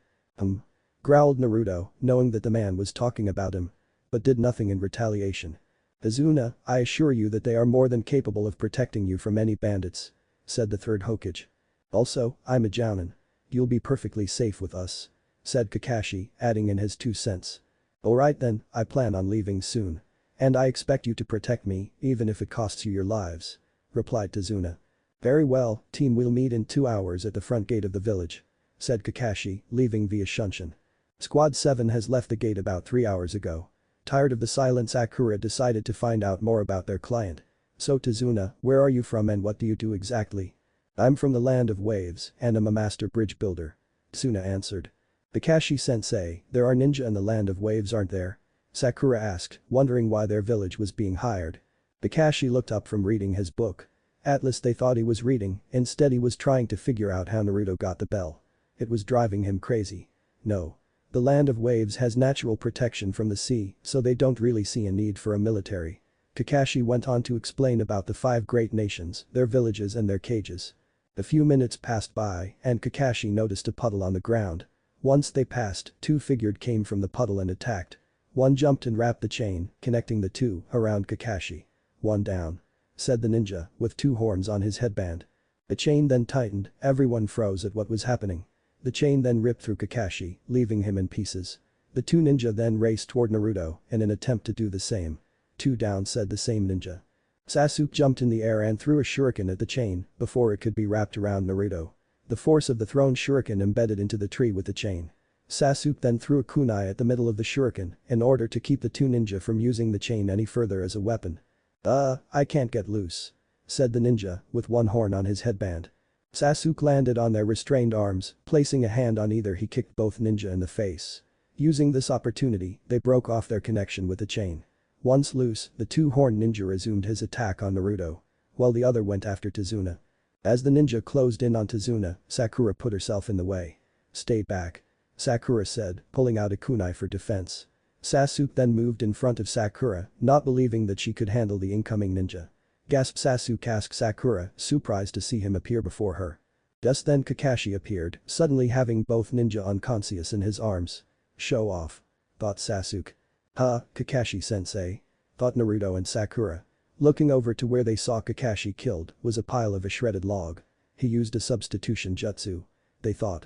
[SPEAKER 1] Growled Naruto, knowing that the man was talking about him. But did nothing in retaliation. Izuna, I assure you that they are more than capable of protecting you from any bandits. Said the third Hokage. Also, I'm a Jounin. You'll be perfectly safe with us. Said Kakashi, adding in his 2 cents. Alright then, I plan on leaving soon. And I expect you to protect me, even if it costs you your lives. Replied Tazuna. Very well, team, we'll meet in 2 hours at the front gate of the village. Said Kakashi, leaving via Shunshin. Squad 7 has left the gate about 3 hours ago. Tired of the silence, Sakura decided to find out more about their client. So Tazuna, where are you from and what do you do exactly? I'm from the land of waves and am a master bridge builder. Tsuna answered. Kakashi-sensei, there are ninja in the land of waves aren't there? Sakura asked, wondering why their village was being hired. Kakashi looked up from reading his book. Atlas they thought he was reading, instead he was trying to figure out how Naruto got the bell. It was driving him crazy. No. The land of waves has natural protection from the sea, so they don't really see a need for a military. Kakashi went on to explain about the 5 great nations, their villages and their cages. A few minutes passed by and Kakashi noticed a puddle on the ground. Once they passed, 2 figures came from the puddle and attacked. One jumped and wrapped the chain, connecting the 2 around Kakashi. One down. Said the ninja, with 2 horns on his headband. The chain then tightened, everyone froze at what was happening. The chain then ripped through Kakashi, leaving him in pieces. The 2 ninja then raced toward Naruto in an attempt to do the same. 2 down, said the same ninja. Sasuke jumped in the air and threw a shuriken at the chain before it could be wrapped around Naruto. The force of the thrown shuriken embedded into the tree with the chain. Sasuke then threw a kunai at the middle of the shuriken in order to keep the 2 ninja from using the chain any further as a weapon. I can't get loose. Said the ninja, with 1 horn on his headband. Sasuke landed on their restrained arms, placing a hand on either. He kicked both ninja in the face. Using this opportunity, they broke off their connection with the chain. Once loose, the 2-horned ninja resumed his attack on Naruto. While the other went after Tazuna. As the ninja closed in on Tazuna, Sakura put herself in the way. Stay back. Sakura said, pulling out a kunai for defense. Sasuke then moved in front of Sakura, not believing that she could handle the incoming ninja. Gasped Sasuke, asked Sakura, surprised to see him appear before her. Just then Kakashi appeared, suddenly having both ninja unconscious in his arms. Show off. Thought Sasuke. Kakashi-sensei. Thought Naruto and Sakura. Looking over to where they saw Kakashi killed was a pile of a shredded log. He used a substitution jutsu. They thought.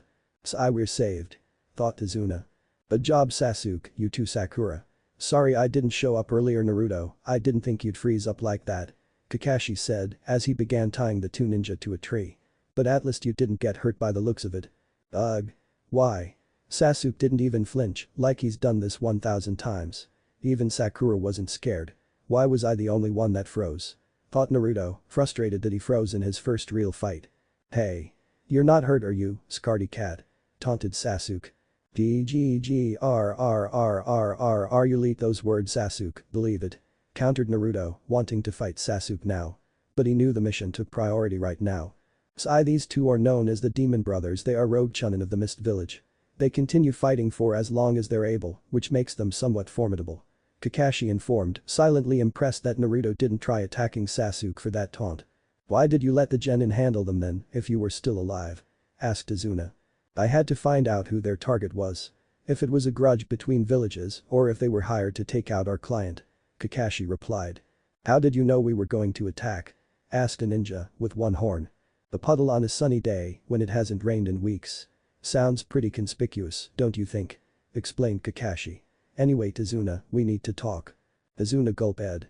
[SPEAKER 1] We're saved. Thought Tazuna. Good job Sasuke, you too Sakura. Sorry I didn't show up earlier Naruto, I didn't think you'd freeze up like that. Kakashi said as he began tying the 2 ninja to a tree. But at least you didn't get hurt by the looks of it. Ugh. Why? Sasuke didn't even flinch, like he's done this 1,000 times. Even Sakura wasn't scared. Why was I the only one that froze? Thought Naruto, frustrated that he froze in his first real fight. Hey. You're not hurt are you, scaredy cat? Taunted Sasuke. GGGRRRRR you leak those words Sasuke, believe it. Countered Naruto, wanting to fight Sasuke now. But he knew the mission took priority right now. These 2 are known as the Demon Brothers, they are rogue chunin of the Mist Village. They continue fighting for as long as they're able, which makes them somewhat formidable. Kakashi informed, silently impressed that Naruto didn't try attacking Sasuke for that taunt. Why did you let the genin handle them then, if you were still alive? Asked Azuna. I had to find out who their target was. If it was a grudge between villages or if they were hired to take out our client. Kakashi replied. How did you know we were going to attack? Asked a ninja with one horn. The puddle on a sunny day when it hasn't rained in weeks. Sounds pretty conspicuous, don't you think? Explained Kakashi. Anyway Tazuna, we need to talk. Azuna gulped.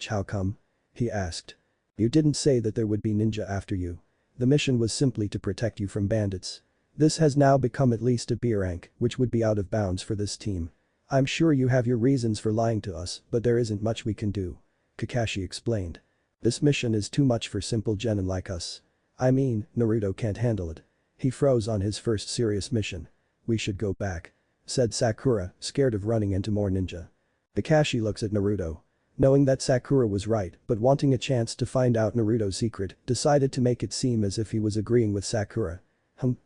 [SPEAKER 1] How come? He asked. You didn't say that there would be ninja after you. The mission was simply to protect you from bandits. This has now become at least a B rank, which would be out of bounds for this team. I'm sure you have your reasons for lying to us, but there isn't much we can do. Kakashi explained. This mission is too much for simple genin like us. I mean, Naruto can't handle it. He froze on his first serious mission. We should go back. Said Sakura, scared of running into more ninja. Kakashi looks at Naruto. Knowing that Sakura was right but wanting a chance to find out Naruto's secret, decided to make it seem as if he was agreeing with Sakura.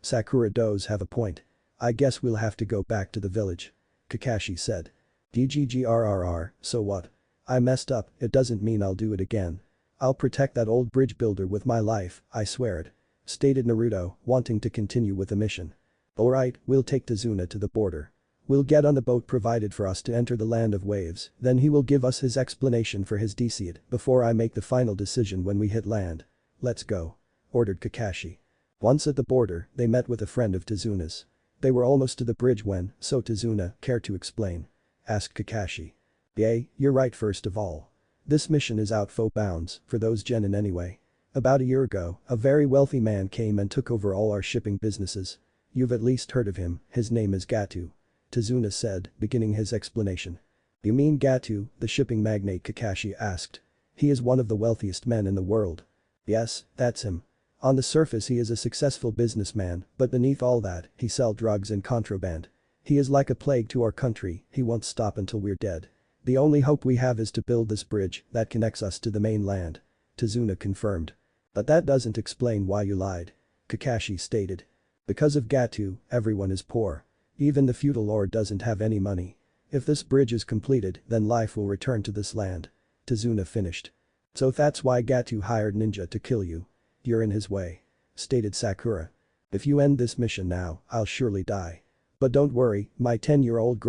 [SPEAKER 1] Sakura does have a point. I guess we'll have to go back to the village. Kakashi said. DGGRRR, so what? I messed up, it doesn't mean I'll do it again. I'll protect that old bridge builder with my life, I swear it. Stated Naruto, wanting to continue with the mission. Alright, we'll take Tazuna to the border. We'll get on the boat provided for us to enter the land of waves, then he will give us his explanation for his deceit before I make the final decision when we hit land. Let's go. Ordered Kakashi. Once at the border, they met with a friend of Tazuna's. They were almost to the bridge when, so Tazuna, care to explain? Asked Kakashi. Yay, you're right first of all. This mission is out faux bounds, for those genin anyway. About a year ago, a very wealthy man came and took over all our shipping businesses. You've at least heard of him, his name is Gatu. Tazuna said, beginning his explanation. You mean Gatu, the shipping magnate Kakashi asked. He is one of the wealthiest men in the world. Yes, that's him. On the surface he is a successful businessman, but beneath all that, he sells drugs and contraband. He is like a plague to our country, he won't stop until we're dead. The only hope we have is to build this bridge that connects us to the mainland. Tazuna confirmed. But that doesn't explain why you lied. Kakashi stated. Because of Gatu, everyone is poor. Even the feudal lord doesn't have any money. If this bridge is completed, then life will return to this land. Tazuna finished. So that's why Gatu hired ninja to kill you. You're in his way. Stated Sakura. If you end this mission now, I'll surely die. But don't worry, my 10-year-old